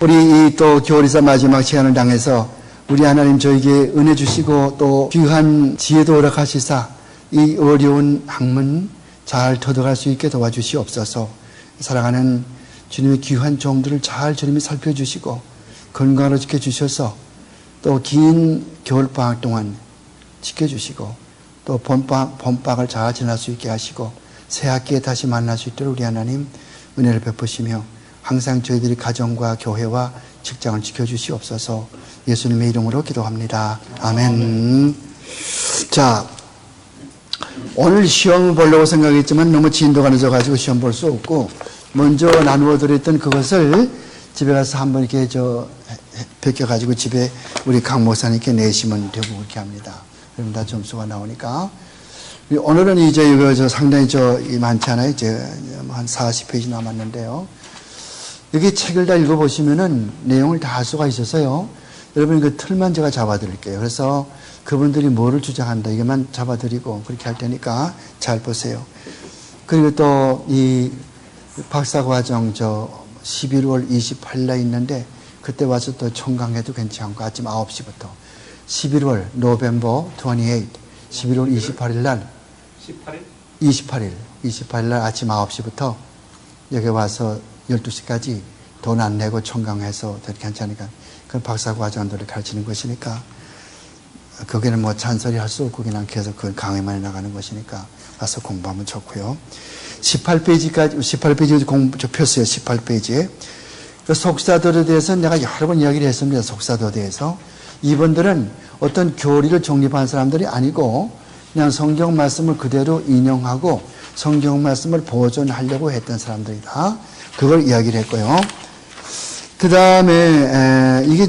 우리 이 또 교리사 마지막 시간을 당해서 우리 하나님 저에게 은혜 주시고 또 귀한 지혜도 허락하시사 이 어려운 학문 잘 터득할 수 있게 도와주시옵소서. 사랑하는 주님의 귀한 종들을 잘 주님이 살펴주시고 건강으로 지켜주셔서 또 긴 겨울방학 동안 지켜주시고 또 봄방학을 잘 지날 수 있게 하시고 새 학기에 다시 만날 수 있도록 우리 하나님 은혜를 베푸시며 항상 저희들이 가정과 교회와 직장을 지켜주시옵소서. 예수님의 이름으로 기도합니다. 아멘. 자, 오늘 시험 보려고 생각했지만 너무 진도가 늦어가지고 시험 볼 수 없고 먼저 나누어 드렸던 그것을 집에 가서 한번 이렇게 베껴가지고 집에 우리 강 목사님께 내시면 되고 그렇게 합니다. 그럼 다 점수가 나오니까. 오늘은 이제 이거 상당히 많잖아요. 이제 한 40페이지 남았는데요. 여기 책을 다 읽어보시면은 내용을 다 할 수가 있어서요. 여러분 그 틀만 제가 잡아드릴게요. 그래서 그분들이 뭐를 주장한다 이게만 잡아드리고 그렇게 할 테니까 잘 보세요. 그리고 또 이 박사과정 11월 28일에 있는데 그때 와서 또 청강해도 괜찮고 아침 9시부터 11월 노벰버 28, 11월 28일 날 28일 날 아침 9시부터 여기 와서 12시까지 돈 안 내고 청강해서 그렇게 괜찮으니까 그 박사과정들을 가르치는 것이니까 거기는 뭐 잔소리 할 수 없고 그냥 계속 그 강의만 나가는 것이니까 와서 공부하면 좋고요. 18페이지 폈어요. 18페이지에. 그 속사도에 대해서는 내가 여러 번 이야기를 했습니다. 속사도에 대해서. 이분들은 어떤 교리를 정립한 사람들이 아니고 그냥 성경 말씀을 그대로 인용하고 성경 말씀을 보존하려고 했던 사람들이다. 그걸 이야기를 했고요. 그 다음에 이게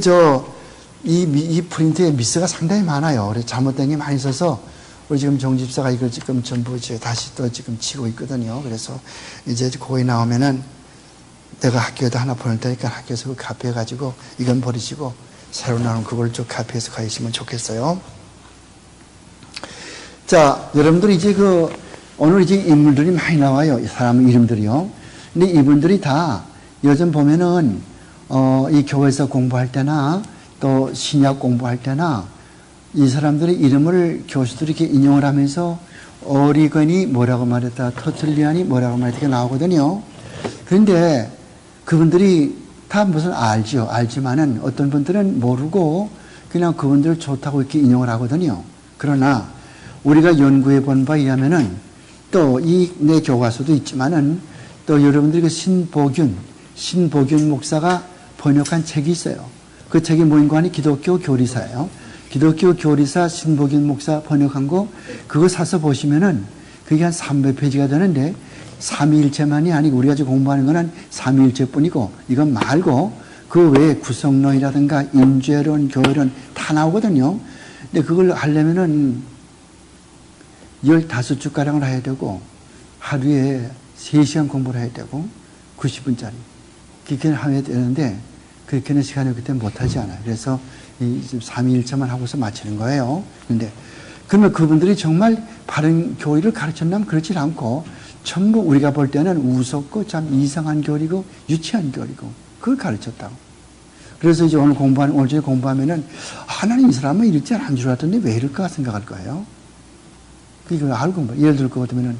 이 프린트에 미스가 상당히 많아요. 그래서 잘못된 게 많이 있어서 우리 지금 정집사가 이걸 지금 전부 다시 또 지금 치고 있거든요. 그래서 이제 거기 나오면은 내가 학교에다 하나 보낼 테니까 학교에서 그 카피해 가지고 이건 버리시고 새로 나온 그걸 좀 카피해서 가시면 좋겠어요. 자, 여러분들 이제 오늘 이제 인물들이 많이 나와요. 이 사람 이름들이요. 근데 이분들이 다 요즘 보면은 이 교회에서 공부할 때나 또 신약 공부할 때나 이 사람들의 이름을 교수들이 이렇게 인용을 하면서 어리건이 뭐라고 말했다, 터틀리안이 뭐라고 말했다 나오거든요. 그런데 그분들이 다 무슨 알죠. 알지만은 어떤 분들은 모르고 그냥 그분들 좋다고 이렇게 인용을 하거든요. 그러나 우리가 연구해 본 바에 의하면은 또 내 교과서도 있지만은 또 여러분들이 그 신보균 목사가 번역한 책이 있어요. 그 책이 뭐인가 하니 기독교 교리사예요. 기독교 교리사 신보균 목사 번역한 거 그거 사서 보시면은 그게 한 300페이지가 되는데 삼위일체만이 아니고 우리가 지금 공부하는 거는 삼위일체뿐이고 이건 말고 그 외에 구성론이라든가 인죄론, 교회론 다 나오거든요. 근데 그걸 하려면은 15주가량을 해야 되고 하루에 3시간 공부를 해야 되고 90분짜리 그렇게 하면 되는데 그렇게는 시간을 그때 못하지 않아요. 그래서 이 3일차만 하고서 마치는 거예요. 근데 그러면 그분들이 정말 바른 교리를 가르쳤나면 그렇지 않고 전부 우리가 볼 때는 우습고 참 이상한 교리고 유치한 교리고 그걸 가르쳤다고. 그래서 이제 오늘 저녁에 공부하면은 나는 이 사람은 이렇지 않은 줄 알았더니 왜 이럴까 생각할 거예요. 이걸 알고 뭐 예를 들어 것 같으면은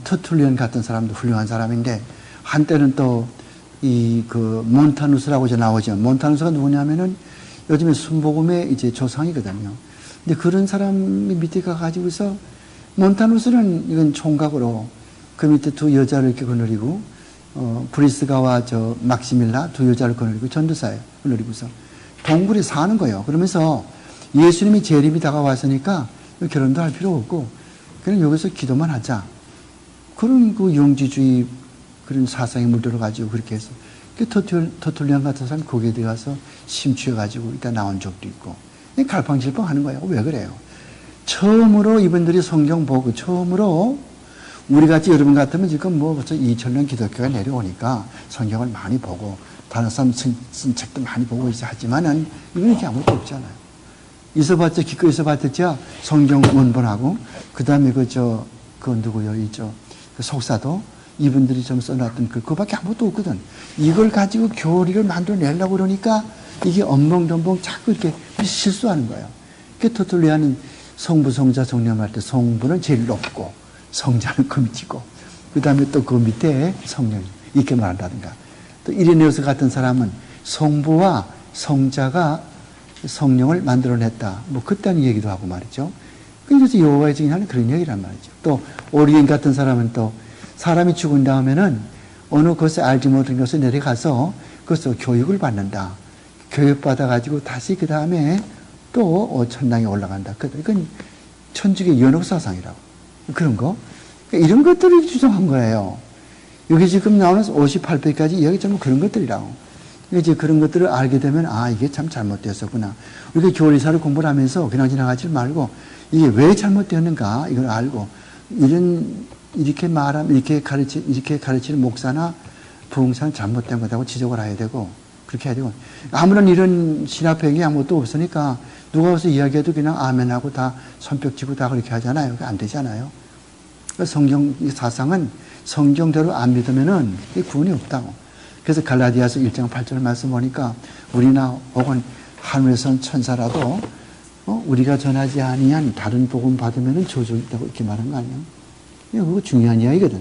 터툴리언 같은 사람도 훌륭한 사람인데 한때는 또 몬타누스라고 이제 나오죠. 몬타누스가 누구냐면은 요즘에 순복음의 이제 조상이거든요. 근데 그런 사람이 밑에 가가지고서 몬타누스는 이건 총각으로 그 밑에 두 여자를 이렇게 거느리고 브리스가와 막시밀라 두 여자를 거느리고 전도사예요. 거느리고서 동굴에 사는 거예요. 그러면서 예수님이 재림이 다가왔으니까 결혼도 할 필요 없고 그냥 여기서 기도만 하자. 그런 그 영지주의 그런 사상에 물들어가지고 그렇게 해서 터툴리안 같은 사람이 거기에 들어가서 심취해가지고 이따 나온 적도 있고 갈팡질팡 하는 거예요. 왜 그래요? 처음으로 이분들이 성경 보고 처음으로 우리같이 여러분 같으면 지금 뭐 벌써 2000년 기독교가 내려오니까 성경을 많이 보고 다른 사람 쓴 책도 많이 보고 있어 하지만은 이건 이렇게 아무것도 없잖아요. 있어봤자 기껏 있어봤자 성경 원본하고 그 다음에 그 누구요? 그 속사도 이분들이 좀 써놨던 그거밖에 아무것도 없거든. 이걸 가지고 교리를 만들어내려고 그러니까 이게 엉벙덩벙 자꾸 이렇게 실수하는 거예요. 터툴리아는 성부, 성자, 성령 할 때 성부는 제일 높고 성자는 그 밑이고 그 다음에 또 그 밑에 성령이 이렇게 말한다든가. 또 이레네우스 같은 사람은 성부와 성자가 성령을 만들어냈다. 뭐 그딴 얘기도 하고 말이죠. 그래서 여호와의 증인하는 그런 얘기란 말이죠. 또 오리겐 같은 사람은 또 사람이 죽은 다음에는 어느 것을 알지 못한 것을 내려가서 그것을 교육을 받는다. 교육받아가지고 다시 그 다음에 또 천당에 올라간다. 그건 천주교 연옥사상이라고. 그런 거. 그러니까 이런 것들을 주장한 거예요. 여기 지금 나오는 58페이지까지 이야기 전부 그런 것들이라고. 이제 그런 것들을 알게 되면 아 이게 참 잘못되었었구나. 우리가 교리사를 공부를 하면서 그냥 지나가지 말고 이게 왜 잘못되었는가 이걸 알고 이렇게 말하면 이렇게 가르치는 목사나 부흥사는 잘못된 거다고 지적을 해야 되고 그렇게 해야 되고 아무런 이런 신학회행이 아무것도 없으니까 누가 와서 이야기해도 그냥 아멘하고 다 손뼉치고 다 그렇게 하잖아요. 안 되잖아요. 성경 사상은 성경대로 안 믿으면은 구원이 없다고. 그래서 갈라디아서 1장 8절 말씀 보니까 우리나 혹은 하늘에선 천사라도 우리가 전하지 아니한 다른 복음 받으면은 저주 있다고 이렇게 말한 거 아니에요? 그거 중요한 이야기거든.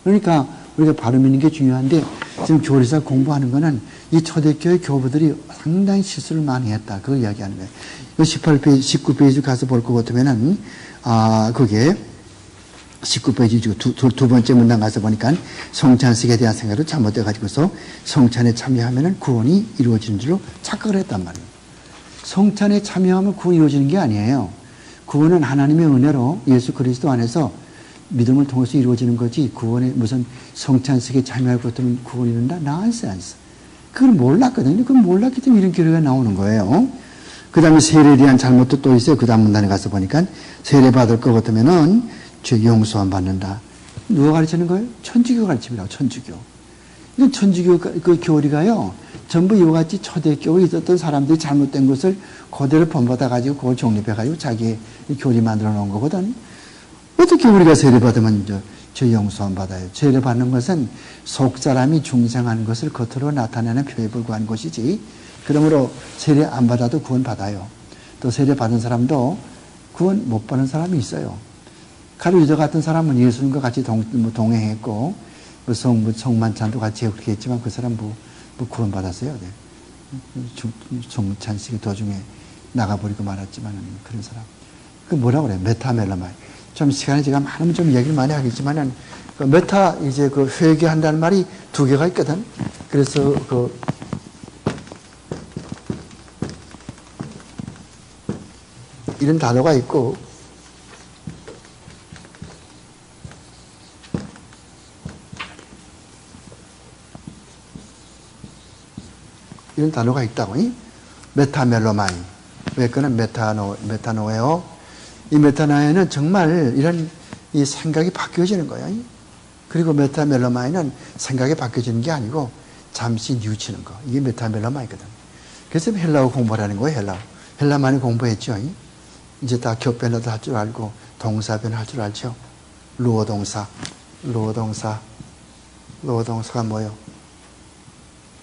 그러니까 우리가 바로 믿는 게 중요한데 지금 교리사 공부하는 거는 이 초대교회 교부들이 상당히 실수를 많이 했다. 그걸 이야기하는 거예요. 18페이지, 19페이지 가서 볼 것 같으면은 그게 19페이지 두 번째 문단 가서 보니까 성찬식에 대한 생각을 잘못돼가지고서 성찬에 참여하면 구원이 이루어지는 줄로 착각을 했단 말이에요. 성찬에 참여하면 구원이 이루어지는 게 아니에요. 구원은 하나님의 은혜로 예수 그리스도 안에서 믿음을 통해서 이루어지는 거지 구원에 무슨 성찬식에 참여할 것들은 구원이 이룬다? 난센스. 그걸 몰랐거든요. 그걸 몰랐기 때문에 이런 교리가 나오는 거예요. 그 다음에 세례에 대한 잘못도 또 있어요. 그 다음 문단에 가서 보니까 세례 받을 것 같으면은 죄 용서만 받는다. 누가 가르치는 거예요? 천주교 가르침이라고, 천주교. 이 천주교 그 교리가요, 전부 이와 같이 초대교회에 있었던 사람들이 잘못된 것을 그대로 본받아가지고 그걸 정립해가지고 자기 교리 만들어 놓은 거거든. 어떻게 우리가 세례 받으면 죄 용서만 받아요? 세례 받는 것은 속 사람이 중생하는 것을 겉으로 나타내는 표에 불과한 것이지, 그러므로 세례 안 받아도 구원 받아요. 또 세례 받은 사람도 구원 못 받는 사람이 있어요. 가룟 유다 같은 사람은 예수님과 같이 동행했고, 성만찬도 같이 그렇게 했지만 그 사람 구원 받았어요. 네. 성찬식 도중에 나가버리고 말았지만 그런 사람. 그 뭐라고 그래요? 메타멜로마이. 좀 시간이 제가 많으면 좀 얘기를 많이 하겠지만은, 그 메타, 이제 그 회개한다는 말이 두 개가 있거든. 그래서 이런 단어가 있고, 이런 단어가 있다고. 메타멜로마이. 왜 그는 메타노예요? 이 메타노에는 정말 이런 이 생각이 바뀌어지는 거예요. 그리고 메타멜로마이는 생각이 바뀌어지는 게 아니고 잠시 뉘우치는 거. 이게 메타멜로마이거든. 그래서 헬라어 공부하는 거예요. 헬라 많이 공부했죠. 이제 다 격변어도 할 줄 알고 동사변 할 줄 알죠. 루어 동사가 뭐예요?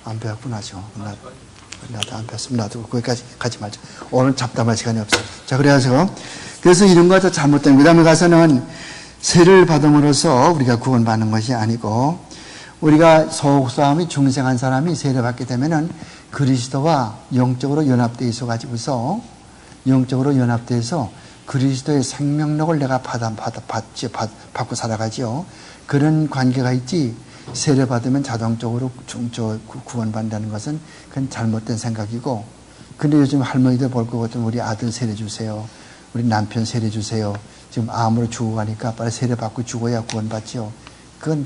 안 배웠구나, 나도 안 배웠으면 나도 거기까지 가지 말자. 오늘 잡담할 시간이 없어요. 자, 그래서 이런 거 다 잘못된, 그 다음에 가서는 세를 받음으로써 우리가 구원받는 것이 아니고, 우리가 소속사람이 중생한 사람이 세를 받게 되면은 그리스도와 영적으로 연합되어 있어가지고서, 영적으로 연합돼서 그리스도의 생명력을 내가 받고 살아가지요. 그런 관계가 있지, 세례 받으면 자동적으로 구원받는다는 것은 그건 잘못된 생각이고, 근데 요즘 할머니들 볼 것 같으면 우리 아들 세례 주세요. 우리 남편 세례 주세요. 지금 암으로 죽어가니까 빨리 세례 받고 죽어야 구원받지요. 그건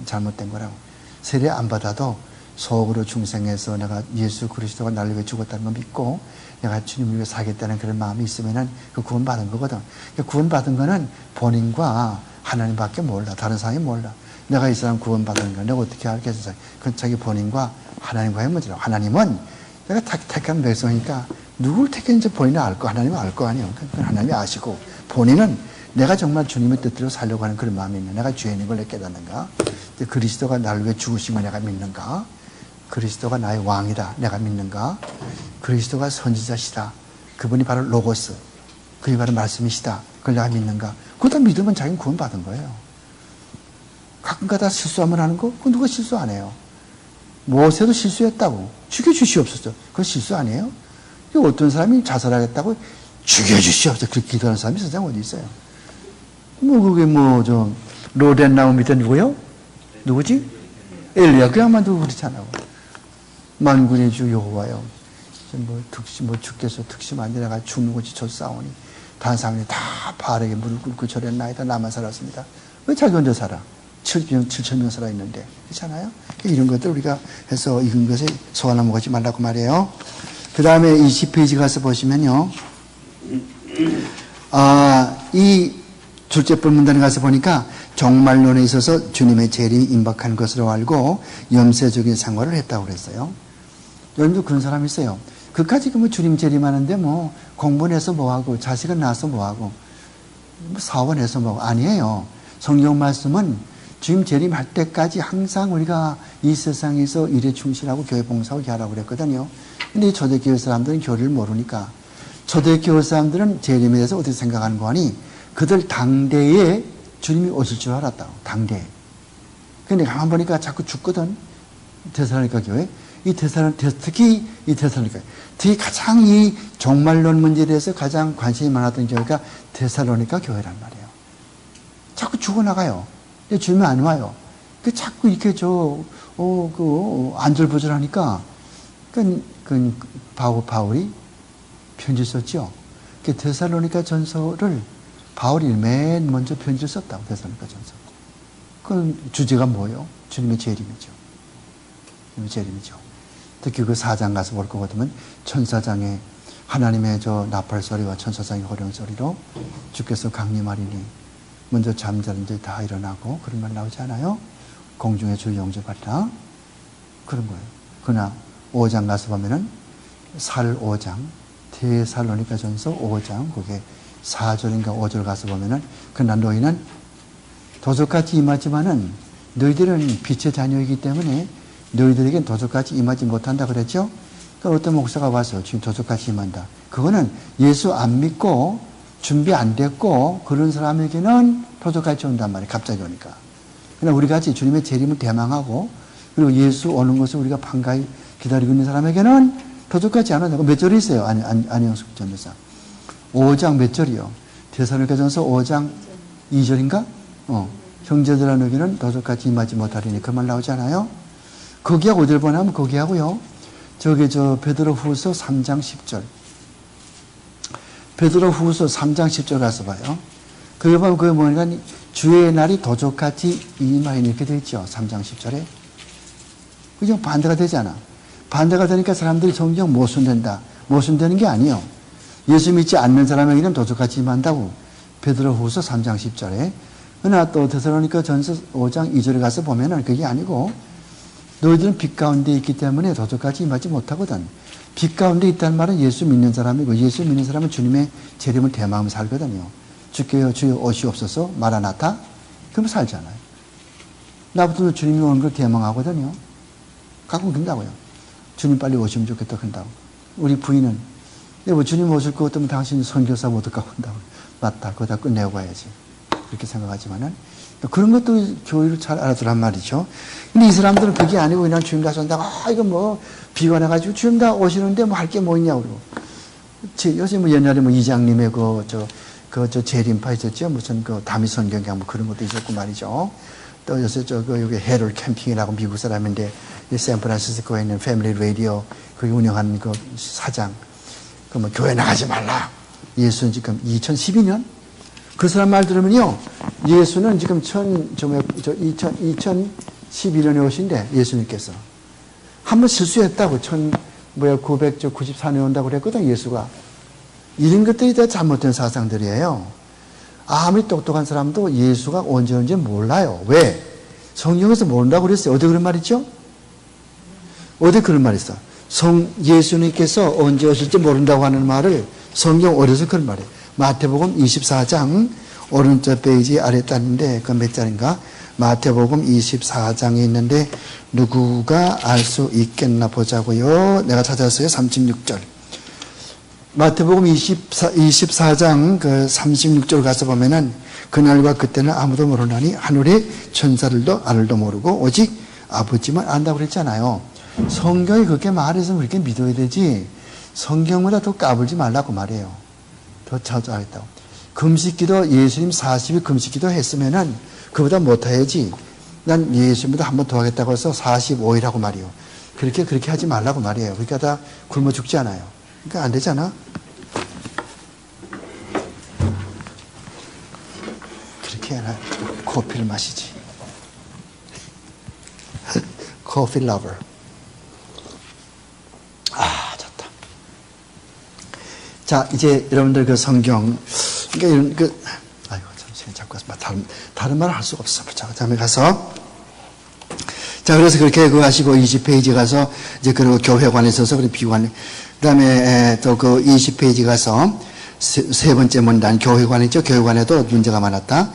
잘못된 거라고. 세례 안 받아도 속으로 중생해서 내가 예수 그리스도가 나를 위해 죽었다는 걸 믿고 내가 주님을 위해 살겠다는 그런 마음이 있으면은 그 구원받은 거거든. 구원받은 거는 본인과 하나님밖에 몰라. 다른 사람이 몰라. 내가 이 사람 구원받은 걸 내가 어떻게 알겠어? 그건 자기 본인과 하나님과의 문제라고. 하나님은 내가 택한 백성이니까 누굴 택했는지 본인은 알 거, 하나님은 알 거 아니에요. 그건 하나님이 아시고, 본인은 내가 정말 주님의 뜻대로 살려고 하는 그런 마음이 있나? 내가 죄인인 걸 깨닫는가? 그리스도가 나를 위해 죽으신 걸 내가 믿는가? 그리스도가 나의 왕이다. 내가 믿는가? 그리스도가 선지자시다. 그분이 바로 로고스. 그게 바로 말씀이시다. 그걸 내가 믿는가? 그거 다 믿으면 자기는 구원받은 거예요. 가끔가다 실수하면 하는 거? 그건 누가 실수 안 해요. 모세도 실수했다고. 죽여주시옵소서. 그건 실수 아니에요? 어떤 사람이 자살하겠다고 죽여주시옵소서. 그렇게 기도하는 사람이 세상에 어디 있어요? 그게 로덴 나무 밑에 누구요? 누구지? 엘리야. 그 양반도 그렇잖아요. 만군의 주 여호와여. 주께서 특심 안 되다가 죽는 것이 저 싸우니. 다른 사람이 다 바알에게 무릎 꿇고 절했나이다. 나만 살았습니다. 왜 자기 혼자 살아? 7천 명 살아있는데. 그렇잖아요? 이런 것들 우리가 해서 익은 것에 소화나 먹지 말라고 말이에요. 그 다음에 20페이지 가서 보시면요. 이 둘째 본문단에 가서 보니까 종말론에 있어서 주님의 재림이 임박한 것으로 알고 염세적인 상관을 했다고 그랬어요. 여러분도 그런 사람이 있어요. 그까지 주님 재림하는데 공부해서 뭐하고 자식은 낳아서 뭐하고 사업은 해서 뭐하고 아니에요. 성경 말씀은 주님 재림할 때까지 항상 우리가 이 세상에서 일에 충실하고 교회 봉사하고 하라고 그랬거든요. 근데 이 초대교회 사람들은 교리를 모르니까 초대교회 사람들은 재림에 대해서 어떻게 생각하는 거 아니? 그들 당대에 주님이 오실 줄 알았다고. 당대에. 근데 가만 보니까 자꾸 죽거든. 데살로니가 교회. 특히 이 데살로니가. 특히 가장 이 종말론 문제에 대해서 가장 관심이 많았던 교회가 데살로니가 교회란 말이에요. 자꾸 죽어나가요. 근데 주님이 안 와요. 자꾸 이렇게 안절부절하니까 바울이 편지 썼죠. 데살로니가 전서를 바울이 맨 먼저 편지를 썼다고. 데살로니가 전서. 그 주제가 뭐예요? 주님의 재림이죠. 주님의 재림이죠. 특히 그 4장 가서 볼 거 같으면 천사장의 하나님의 나팔 소리와 천사장의 호령 소리로 주께서 강림하리니 먼저 잠자는 자 다 일어나고 그런 말 나오지 않아요? 공중에 주 영접하리라. 그런 거예요. 그러나 5장 가서 보면은 살 5장 데살로니가 전서 5장 그게 4절인가 5절 가서 보면은 그러나 너희는 도적같이 임하지만은 너희들은 빛의 자녀이기 때문에 너희들에겐 도적같이 임하지 못한다 그랬죠? 그러니까 어떤 목사가 와서 지금 도적같이 임한다. 그거는 예수 안 믿고 준비 안 됐고 그런 사람에게는 도적같이 온단 말이에요. 갑자기 오니까. 그러나 우리 같이 주님의 재림을 대망하고 그리고 예수 오는 것을 우리가 반가이 기다리고 있는 사람에게는 도적같이 안 온다고. 몇 절이 있어요? 안영숙 전도사. 5장 몇 절이요? 데살로니가전서 5장 2절인가? 형제들아 너희는 도적같이 임하지 못하리니 그 말 나오지 않아요? 거기하고 어딜 보냐면 거기하고요. 베드로후서 3장 10절. 베드로후서 3장 10절 가서 봐요. 거기 보면 그게 뭐니까 주의 날이 도적같이 임하이니 이렇게 되어 있죠. 3장 10절에. 그죠? 반대가 되잖아. 반대가 되니까 사람들이 성경 모순된다. 모순되는 게 아니에요. 예수 믿지 않는 사람에게는 도적같이 임한다고. 베드로후서 3장 10절에. 그러나 또 데살로니가 전서 5장 2절에 가서 보면은 그게 아니고 너희들은 빛 가운데 있기 때문에 도적같이 임하지 못하거든. 빛 가운데 있다는 말은 예수 믿는 사람이고 예수 믿는 사람은 주님의 재림을 대망하며 살거든요. 주께요 주여 오시옵소서 마라나타. 그러면 살잖아요. 나부터 주님이 오는 걸 대망하거든요. 가끔 그런다고요. 주님 빨리 오시면 좋겠다 한다고. 우리 부인은 여보 주님 오실 것 같으면 당신 선교사 못 올까 한다고. 맞다. 그거 다 끝내고 가야지. 그렇게 생각하지만은 그런 것도 교회를 잘 알아두란 말이죠. 근데 이 사람들은 그게 아니고 그냥 주님 다시 온다고 이거 비가 나가지고 주님 다 오시는데 할 게 뭐 있냐고 그러고. 요새 옛날에 이장님의 재림파 있었죠. 무슨 다미 선경강 그런 것도 있었고 말이죠. 또 요새 여기 헤롤 캠핑이라고 미국 사람인데 샌프란시스코에 있는 패밀리 라디오 거기 운영하는 그 사장 교회 나가지 말라. 예수는 지금 2012년 그 사람 말 들으면요. 예수는 지금 2011년에 오신대. 예수님께서. 한번 실수했다고. 994년에 온다고 그랬거든. 예수가. 이런 것들이 다 잘못된 사상들이에요. 아무리 똑똑한 사람도 예수가 언제 몰라요. 왜? 성경에서 모른다고 그랬어요. 어디 그런 말 있죠? 어디 그런 말 있어? 예수님께서 언제 오실지 모른다고 하는 말을 성경 어디서 그런 말이에요. 마태복음 24장 오른쪽 페이지 아래 단인데 그 몇 장인가? 마태복음 24장에 있는데 누구가 알 수 있겠나 보자고요. 내가 찾았어요. 36절. 마태복음 24장 그 36절 가서 보면은 그날과 그때는 아무도 모르나니 하늘의 천사들도 아들도 모르고 오직 아버지만 안다고 그랬잖아요. 성경이 그렇게 말해서 그렇게 믿어야 되지 성경보다 더 까불지 말라고 말해요. 더 잘했다고. 금식기도 예수님 40일 금식기도 했으면은 그보다 못해야지. 난 예수님보다 한 번 더 하겠다고 해서 45일 하고 말이요. 그렇게 하지 말라고 말이에요. 그러니까 다 굶어 죽지 않아요. 그러니까 안 되잖아. 그렇게 해야 커피를 마시지. 커피 러버. 아, 좋다. 자, 이제 여러분들 그 성경, 그러니까 이런 아이고, 참, 자꾸 다른 말을 할 수가 없어. 자, 다음에 가서. 자, 그래서 그렇게 그거 하시고 20페이지 가서 이제 그리고 교회관에 있어서 그리고 비관에. 그 다음에 또 그 20페이지 가서 세 번째 문단 교회관 있죠? 교회관에도 문제가 많았다.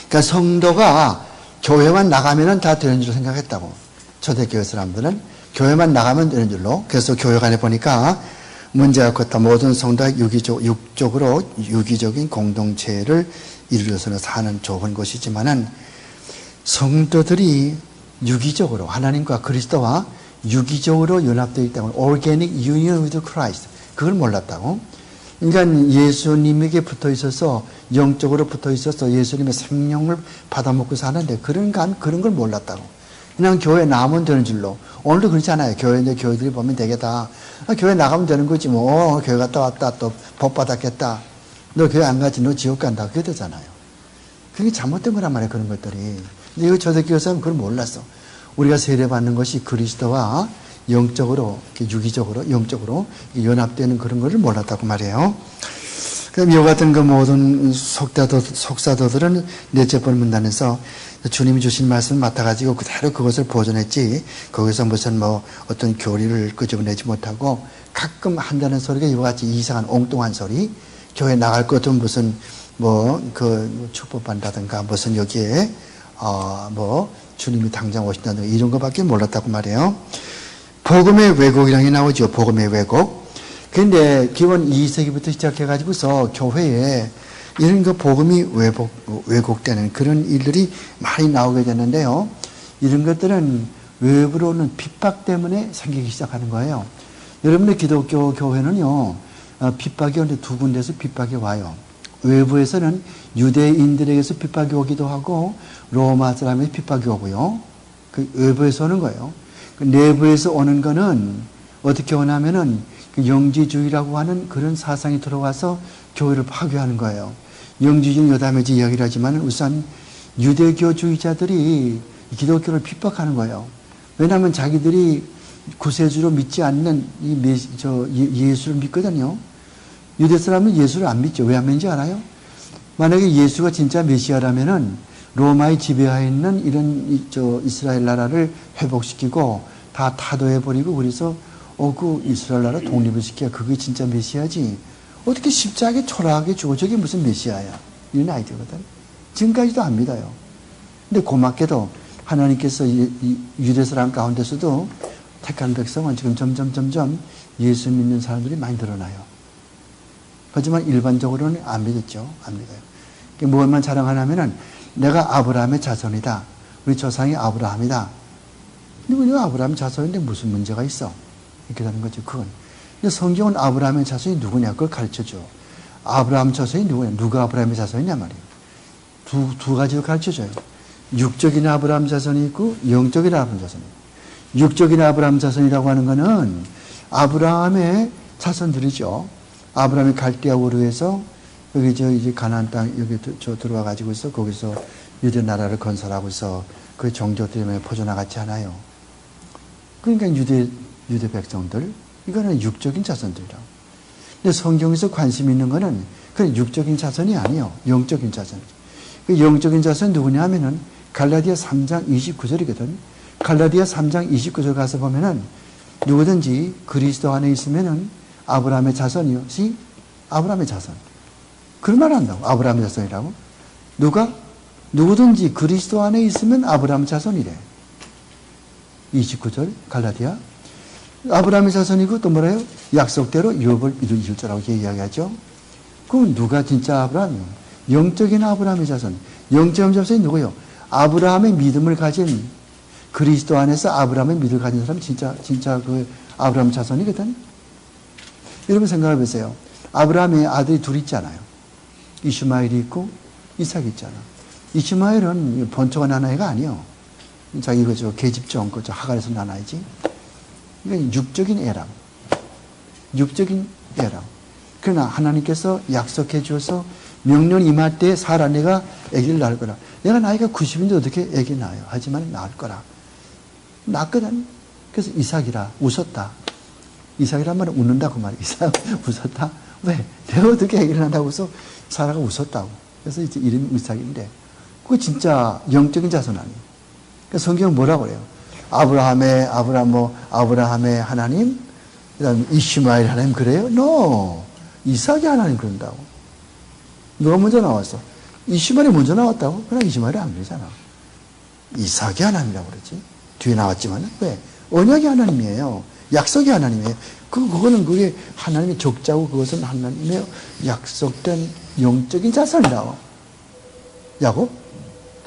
그러니까 성도가 교회만 나가면은 다 되는 줄로 생각했다고. 초대교회 사람들은 교회만 나가면 되는 줄로. 그래서 교회관에 보니까 문제가 컸다. 모든 성도가 육적으로 유기적인 공동체를 이루어서 사는 좋은 곳이지만은 성도들이 유기적으로 하나님과 그리스도와 유기적으로 연합되어 있다고. Organic union with Christ. 그걸 몰랐다고. 그러니까 예수님에게 붙어 있어서 영적으로 붙어 있어서 예수님의 생명을 받아먹고 사는데 그런 걸 몰랐다고. 그냥 교회 나오면 되는 줄로. 오늘도 그렇잖아요. 교회들이 보면 되겠다. 교회 나가면 되는 거지 뭐. 교회 갔다 왔다 또 복 받았겠다. 너 교회 안 가지 너 지옥 간다. 그게 되잖아요. 그게 잘못된 거란 말이에요. 그런 것들이. 근데 이거 초대교회 사람은 그걸 몰랐어. 우리가 세례받는 것이 그리스도와 영적으로, 유기적으로, 영적으로 연합되는 그런 것을 몰랐다고 말이에요. 그럼 이와 같은 그 모든 속사도들은 넷째 번 문단에서 주님이 주신 말씀을 맡아가지고 그대로 그것을 보존했지, 거기서 무슨 어떤 교리를 끄집어내지 못하고 가끔 한다는 소리가 이와 같이 이상한 엉뚱한 소리, 교회 나갈 것 같은 무슨 축복받는다든가 무슨 여기에 주님이 당장 오신다든가 이런 것밖에 몰랐다고 말이에요. 복음의 왜곡이라는 게 나오죠. 복음의 왜곡. 근데 기원 2세기부터 시작해가지고서 교회에 이런 그 복음이 왜곡되는 그런 일들이 많이 나오게 되는데요. 이런 것들은 외부로는 핍박 때문에 생기기 시작하는 거예요. 여러분의 기독교 교회는요, 핍박이 오는데 두 군데서 핍박이 와요. 외부에서는 유대인들에게서 핍박이 오기도 하고 로마 사람의 핍박이 오고요. 그 외부에서 오는 거예요. 그 내부에서 오는 거는 어떻게 오냐면은 그 영지주의라고 하는 그런 사상이 들어와서 교회를 파괴하는 거예요. 영지주의는 여담에지 이야기를 하지만 우선 유대교주의자들이 기독교를 핍박하는 거예요. 왜냐하면 자기들이 구세주로 믿지 않는 예수를 믿거든요. 유대 사람은 예수를 안 믿죠. 왜 안 믿는지 알아요? 만약에 예수가 진짜 메시아라면은 로마의 지배하에 있는 이런 이스라엘 나라를 회복시키고 다 타도해버리고 그래서 그 이스라엘 나라 독립을 시켜야 그게 진짜 메시아지. 어떻게 십자가에 초라하게 죽어. 저게 무슨 메시아야. 이런 아이디어거든. 지금까지도 안 믿어요. 근데 고맙게도 하나님께서 유대 사람 가운데서도 택한 백성은 지금 점점 예수 믿는 사람들이 많이 늘어나요. 하지만 일반적으로는 안 믿었죠. 안 믿어요. 무엇만 자랑하냐면은 내가 아브라함의 자손이다. 우리 조상이 아브라함이다. 근데 우리가 아브라함 자손인데 무슨 문제가 있어? 이렇게 되는 거죠. 그건. 근데 성경은 아브라함의 자손이 누구냐? 그걸 가르쳐줘. 아브라함 자손이 누구냐? 누가 아브라함의 자손이냐 말이에요. 두 가지로 가르쳐줘요. 육적인 아브라함 자손이 있고 영적인 아브라함 자손이 있고. 육적인 아브라함 자손이라고 하는 거는 아브라함의 자손들이죠. 아브라함이 갈대아 우르에서 여기 이제 가나안 땅 여기 들어와 가지고서 거기서 유대 나라를 건설하고서 그 종교 때문에 퍼져나갔지 않아요. 그러니까 유대 백성들 이거는 육적인 자손들이라고. 근데 성경에서 관심 있는 거는 그냥 육적인 자손이 아니에요. 영적인 자손. 그 영적인 자손이 누구냐 하면은 갈라디아 3장 29절이거든. 갈라디아 3장 29절 가서 보면은 누구든지 그리스도 안에 있으면은 아브라함의 자손이요. 아브라함의 자손. 그런 말 한다고. 아브라함의 자손이라고. 누구든지 그리스도 안에 있으면 아브라함 자손이래. 29절 갈라디아. 아브라함의 자손이고 또 뭐래요? 약속대로 유업을 이룰 자라고 이야기하죠. 그럼 누가 진짜 아브라함이요? 영적인 아브라함의 자손. 영적인 자손이 누구요? 아브라함의 믿음을 가진, 그리스도 안에서 아브라함의 믿음을 가진 사람이 진짜 그 아브라함 자손이거든. 여러분 생각해 보세요. 아브라함의 아들이 둘 있잖아요. 이슈마엘이 있고 이삭이 있잖아. 이슈마엘은 번초가 난 아이가 아니요. 자기 계집종 하갈에서 난 아이지. 이건 육적인 애랑. 그러나 하나님께서 약속해 주어서 명령 임할 때 사라 내가 아기를 낳을 거라. 내가 나이가 90인데 어떻게 아기 낳아요? 하지만 낳을 거라. 낳거든. 그래서 이삭이라 웃었다. 이삭이란 말은 웃는다고 말이야. 이삭 웃었다. 왜? 내가 어떻게 아기를 낳는다고 해서 사라가 웃었다고. 그래서 이제 이름이 이삭인데 그거 진짜 영적인 자손 아니에요. 그러니까 성경은 뭐라고 그래요? 아브라함의 하나님, 그 다음에 이슈마엘 하나님 그래요? No. 이삭의 하나님 그런다고. 누가 먼저 나왔어? 이슈마엘이 먼저 나왔다고? 그러나 이슈마엘이 안 그러잖아. 이삭의 하나님이라고 그러지. 뒤에 나왔지만, 왜? 언약의 하나님이에요. 약속의 하나님이에요. 그거는 그게 하나님의 족자고 그것은 하나님의 약속된 영적인 자손이라고. 야곱?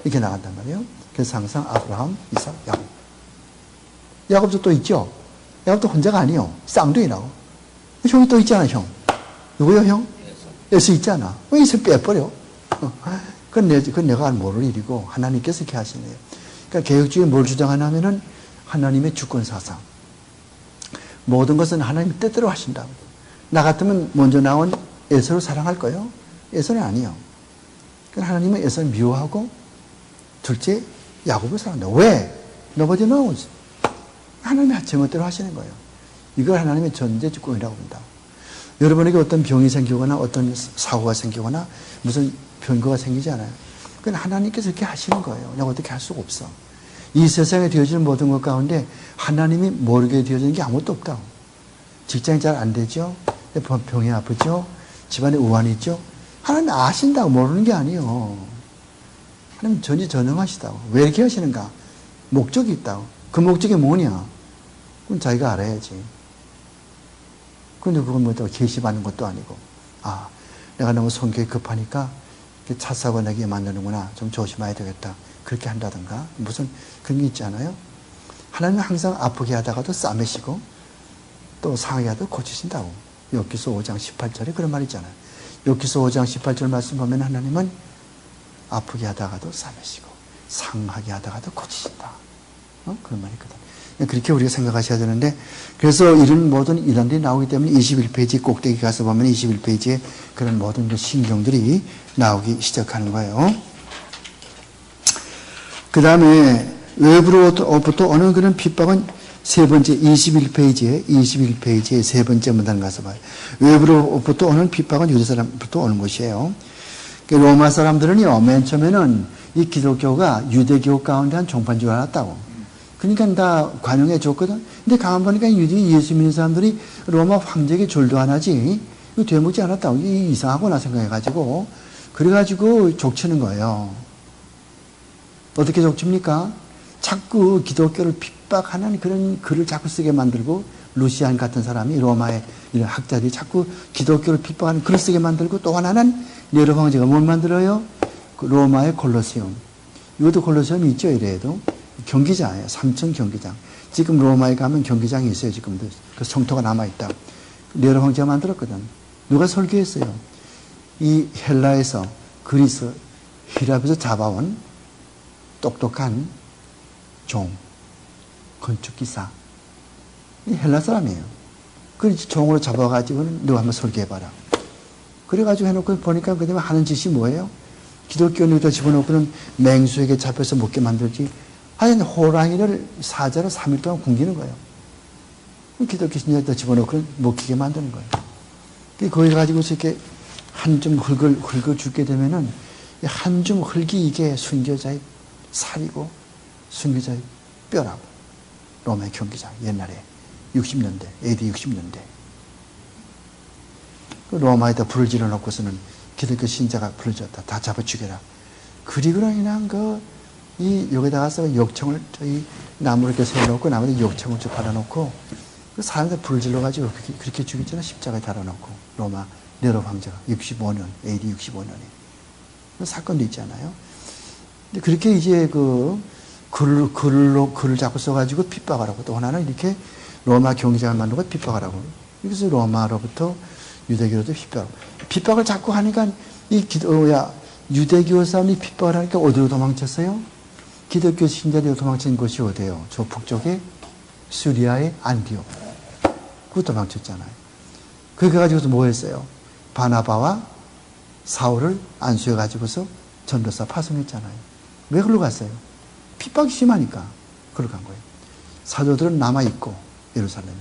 이렇게 나간단 말이에요. 그래서 항상 아브라함, 이삭, 야곱. 야곱도 또 있죠? 야곱도 혼자가 아니요. 쌍둥이라고. 형이 또 있잖아, 형. 누구요, 형? 예수 있잖아. 왜 예수 빼버려? 그건 내가 모를 일이고, 하나님께서 이렇게 하시네요. 그러니까 개혁주의에 뭘 주장하냐면은, 하나님의 주권사상. 모든 것은 하나님의 뜻대로 하신다고. 나 같으면 먼저 나온 에서를 사랑할 거예요? 에서는 아니요. 그러니까 하나님은 에서를 미워하고, 둘째, 야곱을 사랑한다. 왜? Nobody knows. 하나님의 제멋대로 하시는 거예요. 이걸 하나님의 전제 주권이라고 본다. 여러분에게 어떤 병이 생기거나 어떤 사고가 생기거나 무슨 변거가 생기지 않아요. 그건 하나님께서 이렇게 하시는 거예요. 내가 어떻게 할 수가 없어. 이 세상에 되어지는 모든 것 가운데 하나님이 모르게 되어지는 게 아무것도 없다. 직장이 잘 안 되죠. 병이 아프죠. 집안에 우환이 있죠. 하나님 아신다고 모르는 게 아니에요. 하나님 전지전능하시다고. 왜 이렇게 하시는가? 목적이 있다고. 그 목적이 뭐냐? 그건 자기가 알아야지. 그런데 그건 뭐 계시받는 것도 아니고, 아, 내가 너무 성격이 급하니까 차 사고 나게 만드는구나. 좀 조심해야 되겠다. 그렇게 한다든가. 무슨 그런 게 있잖아요. 하나님은 항상 아프게 하다가도 싸매시고 또 상하게 하다가 고치신다고. 욥기서 5장 18절에 그런 말 있잖아요. 욥기서 5장 18절 말씀 보면 하나님은 아프게 하다가도 싸매시고 상하게 하다가도 고치신다. 그런 말이 있거든. 그렇게 우리가 생각하셔야 되는데, 그래서 이런 모든 이단들이 나오기 때문에 21페이지 꼭대기 가서 보면 21페이지에 그런 모든 그 신경들이 나오기 시작하는 거예요. 그 다음에 외부로부터 오는 그런 핍박은 세 번째 21페이지에 세 번째 문단 가서 봐요. 외부로부터 오는 핍박은 유대 사람부터 오는 것이에요. 로마 사람들은요, 맨 처음에는 이 기독교가 유대교 가운데 한 종파인 줄 알았다고. 그러니까 다 관용해 줬거든. 근데 가만 보니까 예수 믿는 사람들이 로마 황제에게 절도 안 하지. 이거 되묻지 않았다고. 이상하구나 생각해가지고. 그래가지고 족치는 거예요. 어떻게 족칩니까? 자꾸 기독교를 핍박하는 그런 글을 자꾸 쓰게 만들고, 루시안 같은 사람이 로마의 이런 학자들이 자꾸 기독교를 핍박하는 글을 쓰게 만들고, 또 하나는 네로 황제가 뭘 만들어요? 로마의 콜로세움. 이것도 콜로세움이 있죠, 이래도. 경기장이에요. 3층 경기장. 지금 로마에 가면 경기장이 있어요. 지금도. 그 성토가 남아있다. 네로 황제가 만들었거든. 누가 설계했어요? 이 헬라에서, 그리스, 히랍에서 잡아온 똑똑한 종, 건축기사. 이 헬라 사람이에요. 그래서 종으로 잡아가지고는 누가 한번 설계해봐라. 그래가지고 해놓고 보니까 그 다음에 하는 짓이 뭐예요? 기독교인들도 집어넣고는 맹수에게 잡혀서 먹게 만들지. 하여튼 호랑이를 사자로 3일 동안 굶기는 거예요. 기독교 신자들 집어넣고는 먹히게 만드는 거예요. 거기 가지고서 이렇게 한 줌 흙을 주게 되면은 한 줌 흙이 이게 순교자의 살이고 순교자의 뼈라고. 로마의 경기장 옛날에 60년대 AD 60년대 로마에다 불을 질러놓고서는 기독교 신자가 불을 졌다. 다 잡아 죽여라. 그리고는 그냥 여기다가 욕청을 저희 나무를 이렇게 세워놓고 나무에 욕청을 쭉 발라놓고 그 사람들 불 질러가지고 그렇게 죽였잖아. 십자가에 달아놓고 로마 네로 황제가 65년 AD 65년에 그 사건도 있잖아요. 근데 그렇게 이제 글을 자꾸 써가지고 핍박하라고 또 하나는 이렇게 로마 경제장을 만들고 핍박하라고 그래서 로마로부터 유대교로도 핍박을 자꾸 하니까 유대교 사람이 핍박을 하니까 어디로 도망쳤어요? 기독교 신자들이 도망친 곳이 어디예요? 저 북쪽에 시리아의 안디옥. 그거 도망쳤잖아요. 그렇게 가지고서 뭐 했어요? 바나바와 사울을 안수해 가지고서 전도사 파송했잖아요. 왜 그걸로 갔어요? 핍박이 심하니까 그걸로 간 거예요. 사도들은 남아있고 예루살렘에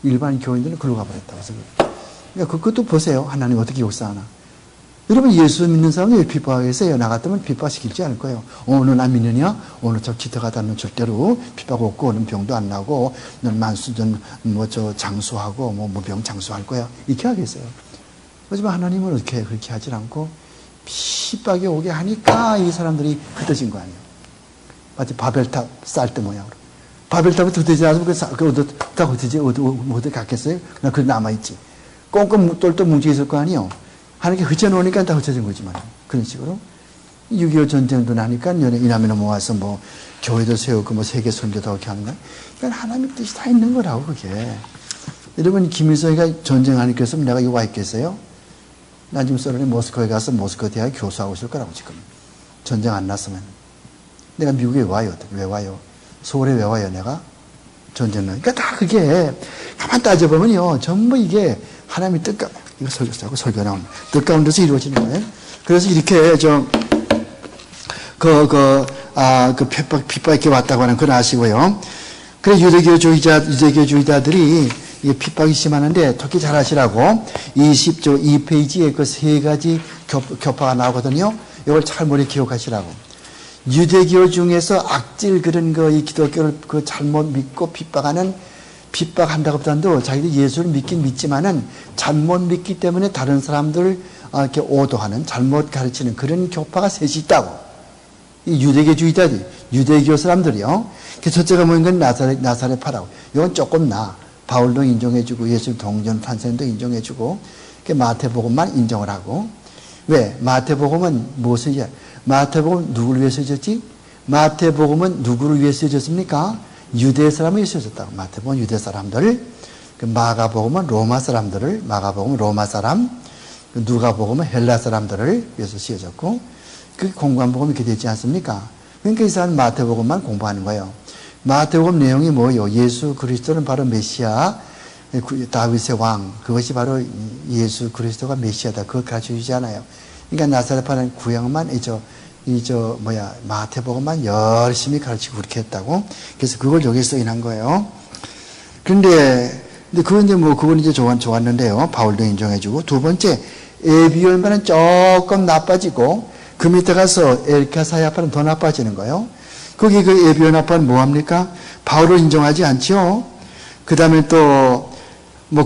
일반 교인들은 그걸로 가버렸다고 해서 그러니까 그것도 보세요. 하나님 어떻게 역사하나. 여러분 예수 믿는 사람은 왜 핍박하겠어요? 나 같으면 핍박시키지 않을 거예요. 오늘 안 믿느냐? 오늘 저 기특하다는 절대로 핍박 없고 오늘 병도 안 나고 넌 만수전 장수하고 병 장수할 거야. 이렇게 하겠어요. 하지만 하나님은 어떻게 그렇게 하질 않고 핍박이 오게 하니까 이 사람들이 흩어진 거 아니에요. 마치 바벨탑 쌓을 때 모양으로. 바벨탑이 흩어지지 않으면 어디 갔겠어요? 그냥 그 남아있지. 꽁꽁 똘똘 뭉쳐있을 거 아니에요. 하나님께 흩어놓으니까 다 흩어진 거지만. 그런 식으로. 6.25 전쟁도 나니까 이남이나 모아서 교회도 세우고 세계 선교도 이렇게 하는 거야. 그러니까 하나님의 뜻이 다 있는 거라고, 그게. 여러분, 김일성이가 전쟁하니까 했으면 내가 여기 와 있겠어요? 난 지금 소련이 모스크바에 가서 모스크바 대학에 교수하고 있을 거라고, 지금. 전쟁 안 났으면. 내가 미국에 와요. 왜 와요? 서울에 왜 와요, 내가? 전쟁 나니까 다 그게, 가만 따져보면요. 전부 이게 하나님의 뜻 가운데, 이거 설교 나옵니다. 뜻 가운데서 이루어지는 거예요. 그래서 이렇게 핍박 이렇게 왔다고 하는 걸 아시고요. 그래, 유대교주의자들이 이게 핍박이 심하는데, 특히 잘 아시라고, 2페이지에 그 세 가지 교파가 나오거든요. 이걸 잘 머리 기억하시라고. 유대교 중에서 악질 그런 이 기독교를 잘못 믿고 핍박한다고 하더라도 자기들 예수를 믿긴 믿지만은 잘못 믿기 때문에 다른 사람들을 이렇게 오도하는, 잘못 가르치는 그런 교파가 셋이 있다고. 이 유대교주의자들, 유대교 사람들이요. 첫째가 뭔건 나사렛파라고. 이건 조금 바울도 인정해주고 예수 동전 탄생도 인정해주고 마태복음만 인정을 하고. 왜? 마태복음은 무엇을 마태복음은 누구를 위해서 써졌지? 마태복음은 누구를 위해서 써졌습니까? 유대 사람을 위해서 써졌다고. 마태복음은 유대 사람들, 마가복음은 로마 사람들을, 마가복음은 로마 사람, 누가복음은 헬라 사람들을 위해서 쓰여졌고, 그 공관복음이 이렇게 되지 않습니까? 그러니까 이 사람은 마태복음만 공부하는 거예요. 마태복음 내용이 뭐예요? 예수 그리스도는 바로 메시아, 다윗의 왕, 그것이 바로 예수 그리스도가 메시아다. 그걸 가르쳐 주지 않아요. 그러니까 나사렛파는 구약만 마태복음만 열심히 가르치고 그렇게 했다고. 그래서 그걸 여기에 써인한 거예요. 그건 이제 좋았는데요. 바울도 인정해주고. 두 번째, 에비온파는 조금 나빠지고, 그 밑에 가서 엘카사야파는 더 나빠지는 거예요. 거기 그 에비온파는 뭐합니까? 바울을 인정하지 않지요. 그 다음에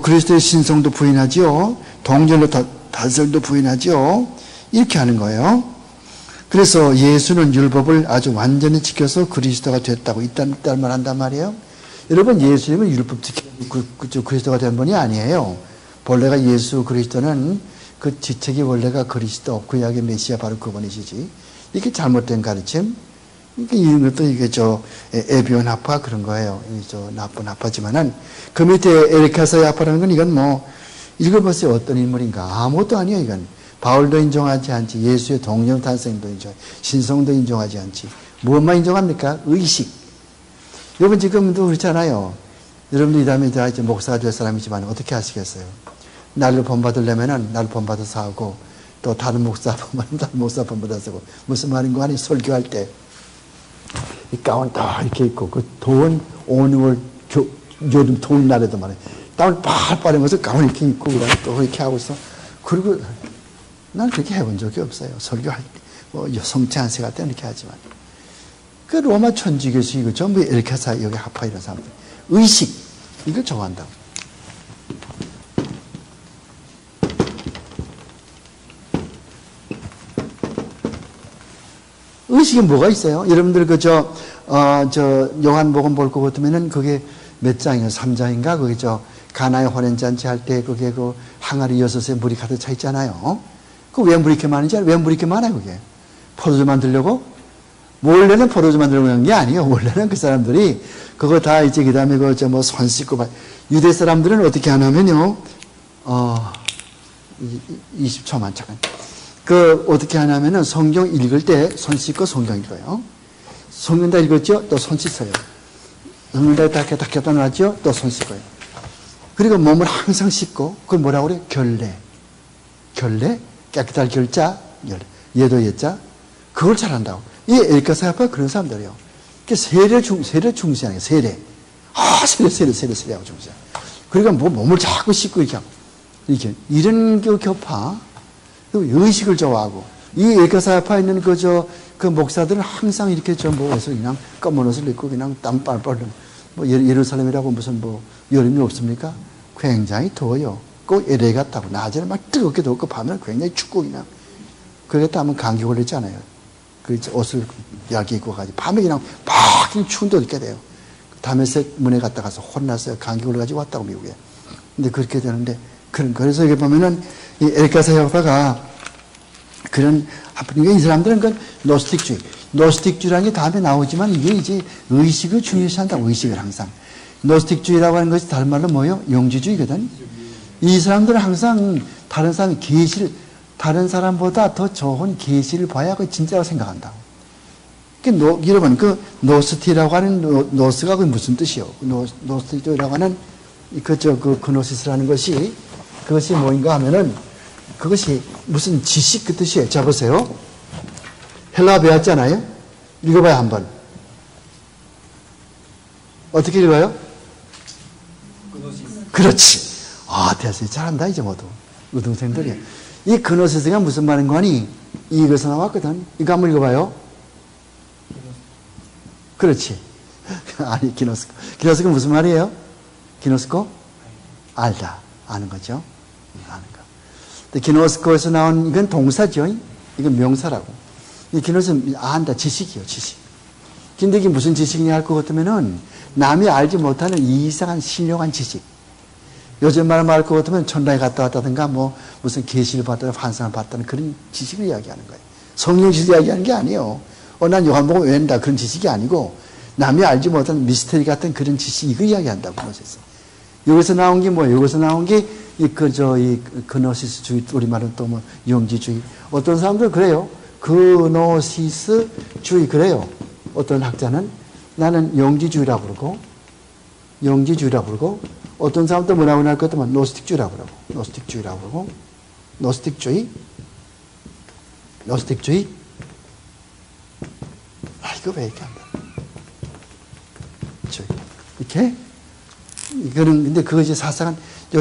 그리스도의 신성도 부인하지요. 동전로 달설도 부인하지요. 이렇게 하는 거예요. 그래서 예수는 율법을 아주 완전히 지켜서 그리스도가 됐다고 이딴 말 한단 말이에요. 여러분, 예수님은 율법 지키고 그리스도가 된 분이 아니에요. 본래가 예수 그리스도는 그 지책이 원래가 그리스도, 구약의 메시아 바로 그분이시지. 이게 잘못된 가르침. 이런 것도 에비온하파 그런 거예요. 나빠지만은, 그 밑에 엘카사야파라는 건 이건 읽어보세요. 어떤 인물인가. 아무것도 아니에요, 이건. 바울도 인정하지 않지. 예수의 동정 탄생도 신성도 인정하지 않지. 무엇만 인정합니까? 의식. 여러분 지금도 그렇잖아요. 여러분도 이 다음에 이제 목사가 될 사람이지만 어떻게 하시겠어요? 나를 본받으려면은 나를 본받아서 하고, 또 다른 목사 본받으면 다른 목사 본받아서 하고. 무슨 말인가 하니 설교할 때 이 가운 딱 이렇게 입고, 그 더운 온월 요즘 더운 날에도 말이에요. 땀을 빨빨 흘면서 가운 이렇게 입고, 또 이렇게 하고서. 그리고 난 그렇게 해본 적이 없어요. 설교할 때, 성체 안세 갈 때는 이렇게 하지만. 그 로마 천주교수 이거 전부 엘카사 여기 하파 이런 사람들. 의식, 이걸 좋아한다고. 의식이 뭐가 있어요? 여러분들 요한복음 볼 것 같으면은 그게 몇 장이에요? 3장인가? 그게 가나의 호련잔치 할 때 그게 항아리 6에 물이 가득 차 있잖아요. 그 왜 물이 이렇게 많은지 알아요? 왜 물이 이렇게 많아요, 그게? 포도주 만들려고? 원래는 포도주 만들려고 하는 게 아니에요. 원래는 그 사람들이 그거 다 이제 그 다음에 손 씻고 유대 사람들은 어떻게 하냐면요. 20초만 잠깐. 어떻게 하냐면은 성경 읽을 때 손 씻고 성경 읽어요. 성경 다 읽었죠? 또 손 씻어요. 성경 다 갖다 놨죠? 또 손 씻어요. 그리고 몸을 항상 씻고, 그걸 뭐라고 그래요? 결례. 결례? 깨끗할 결자, 예도 예자. 그걸 잘한다고. 이 엘가사야파가 그런 사람들이에요. 세례 중시하는 거예요, 세례. 세례하고 중시하는 그러니까 몸을 자꾸 씻고 이렇게 하고. 이런 교파. 의식을 좋아하고. 이 엘가사야파에 있는 그 목사들은 항상 이렇게 옷을 그냥 검은 옷을 입고 그냥 땀 빨빨 예루살렘이라고 무슨 여름이 없습니까? 굉장히 더워요. 꼭 LA 같다고. 낮에는 막 뜨겁게 덥고 밤에는 굉장히 춥고 그냥. 그러겠다 하면 감기 걸리잖아요. 그 옷을 얇게 입고 가지고. 밤에 그냥 막 추운 데 있게 돼요. 담에색 문에 갔다 가서 혼났어요. 감기 걸려가지고 왔다고 미국에. 근데 그렇게 되는데, 그래서 여기 보면은 이 엘가사야파가 이 사람들은 노스틱주의라는 게 다음에 나오지만 이게 이제 의식을 중요시한다고, 의식을 항상. 노스틱주의라고 하는 것이 다른 말로 뭐예요? 영지주의거든. 이 사람들은 항상 다른 사람보다 더 좋은 계시를 봐야 그 진짜라고 생각한다고. 여러분, 노스티라고 하는 노스가 그게 무슨 뜻이요? 노스틱주의라고 하는 그노시스라는 것이, 그것이 뭐인가 하면은, 그것이 무슨 지식 그 뜻이에요. 자, 보세요. 헬라어 배웠잖아요? 읽어봐요, 한번. 어떻게 읽어요? 그렇지. 됐어요. 잘한다, 이제 모두. 우리 동생들이. 이 그노시스가 무슨 말인 거니? 이것에서 나왔거든. 이거 한번 읽어봐요. 그렇지. 아니, 기노스코. 기노스코 무슨 말이에요? 기노스코? 알다. 아는 거죠. 아는 거. 기노스코에서 나온 이건 동사죠. 이건 명사라고. 이 기노스는 안다. 지식이요, 지식. 근데 이게 무슨 지식이냐 할 것 같으면은 남이 알지 못하는 이상한 신령한 지식. 요즘 말로 말할 것 같으면 천당에 갔다 왔다든가 무슨 계시를 봤다든 환상을 봤다는 그런 지식을 이야기하는 거예요. 성령 지식을 이야기하는 게 아니에요. 난 요한복음 외운다 그런 지식이 아니고 남이 알지 못하는 미스터리 같은 그런 지식 이거 이야기한다고 그러셨어. 여기서 나온 게 뭐예요? 여기서 나온 게 이 그노시스주의, 우리말은 또 영지주의. 어떤 사람들은 그래요. 그노시스주의 그래요. 어떤 학자는 나는 영지주의라고 그러고 어떤 사람도 뭐라고 할 것 같으면 노스틱주의라고 그러고 노스틱주의 이거 왜 이렇게 한다 이렇게 이거는 근데 그것이 사상은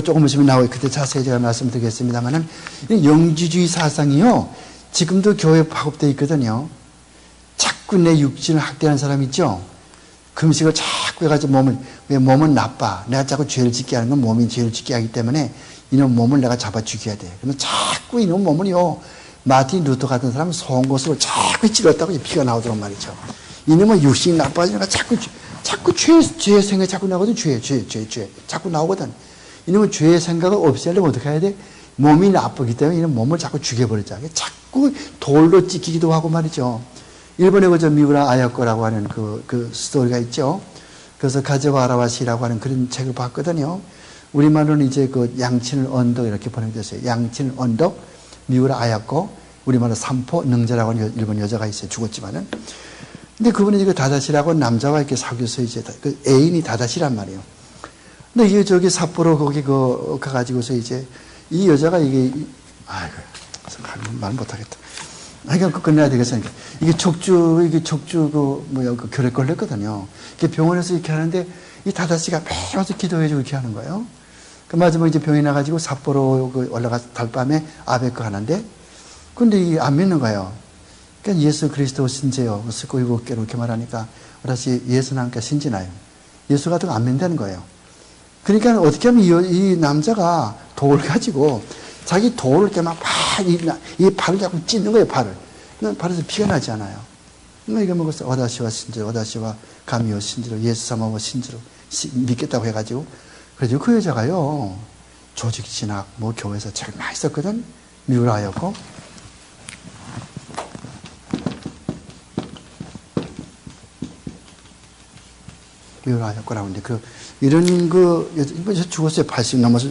조금 있으면 나오고 그때 자세히 제가 말씀드리겠습니다만은 영지주의 사상이요 지금도 교회에 파급되어 있거든요. 자꾸 내 육신을 학대하는 사람 있죠. 금식을 자꾸 해가지고 몸은 나빠. 내가 자꾸 죄를 짓게 하는 건 몸이 죄를 짓게 하기 때문에 이놈 몸을 내가 잡아 죽여야 돼. 그러면 자꾸 이놈 몸은요, 마틴 루터 같은 사람은 송곳으로 자꾸 찔렀다고 피가 나오더란 말이죠. 이놈은 육신이 나빠지니까 자꾸 죄의 생각이 자꾸 나거든. 죄. 자꾸 나오거든. 이놈은 죄의 생각을 없애려면 어떻게 해야 돼? 몸이 나쁘기 때문에 이놈 몸을 자꾸 죽여버리자. 자꾸 돌로 찢기기도 하고 말이죠. 일본에 미우라 아야코라고 하는 그 스토리가 있죠. 그래서 가제와 아라와시라고 하는 그런 책을 봤거든요. 우리말로는 이제 양친을 언덕 이렇게 번역됐어요. 양친을 언덕, 미우라 아야코, 우리말로 삼포 능자라고 하는 일본 여자가 있어요. 죽었지만은. 근데 그분이 다다시라고 남자와 이렇게 사귀어서 이제 애인이 다다시란 말이에요. 근데 이게 삿포로 거기 가가지고서 이제 이 여자가 말 못하겠다. 그러니까 끝내야 되겠으니까. 이게 척추 결핵 걸렸거든요. 이게 병원에서 이렇게 하는데, 이 다다씨가 매일 와서 기도해주고 이렇게 하는 거예요. 그 마지막에 이제 병이 나가지고 삿포로 올라가서 달밤에 아베크 하는데, 근데 이게 안 믿는 거예요. 그러니까 예수 그리스도 신제요. 스코 일곱개로 이렇게 말하니까, 다시 예수 나니까 신지나요. 예수 같은 거 안 믿는다는 거예요. 그러니까 어떻게 하면 이 남자가 돌을 가지고, 자기 돌을 이렇게 이 팔을 자꾸 찢는 거예요, 팔을. 발에서 피가 나지 않아요. 이거 먹었어. 와다시와 신지로, 와다시와 가미오 신지로, 예수 사마와 신지로 믿겠다고 해가지고. 그래도 그 여자가요, 조직 진학, 뭐 교회에서 잘 많이 썼거든. 미우라였고. 미우라였고라고 하는데, 이런 이거 죽었어요. 80 넘어서.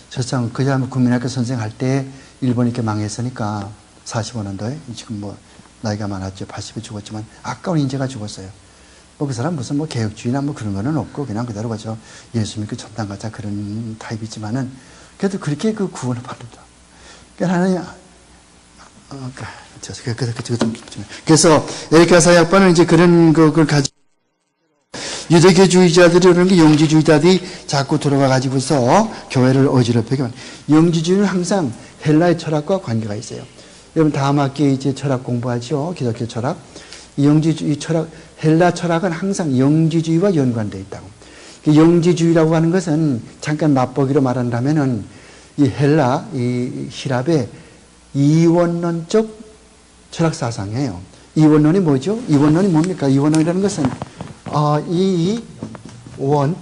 저상, 그야 국민학교 선생 할 때 일본이 이렇게 망했으니까 45년도에 지금 뭐 나이가 많았죠. 80에 죽었지만 아까운 인재가 죽었어요. 뭐 그 사람 무슨 뭐 개혁주의나 뭐 그런 거는 없고 그냥 그대로 가죠. 예수 믿고 전당 가자 그런 타입이지만은 그래도 그렇게 그 구원을 받는다. 그러니까 하나님, 그래서 에리카 사역반은 이제 그런 그걸 가지고 유대교주의자들이 그런 게 영지주의자들이 자꾸 들어가 가지고서 교회를 어지럽히게 하는. 영지주의는 항상 헬라의 철학과 관계가 있어요. 여러분 다음 학기에 이제 철학 공부하죠. 기독교 철학. 영지주의 철학, 헬라 철학은 항상 영지주의와 연관되어 있다고. 영지주의라고 하는 것은 잠깐 맛보기로 말한다면은 이 헬라, 이 히랍의 이원론적 철학 사상이에요. 이원론이 뭐죠? 이원론이 뭡니까? 이원론이라는 것은 이원론.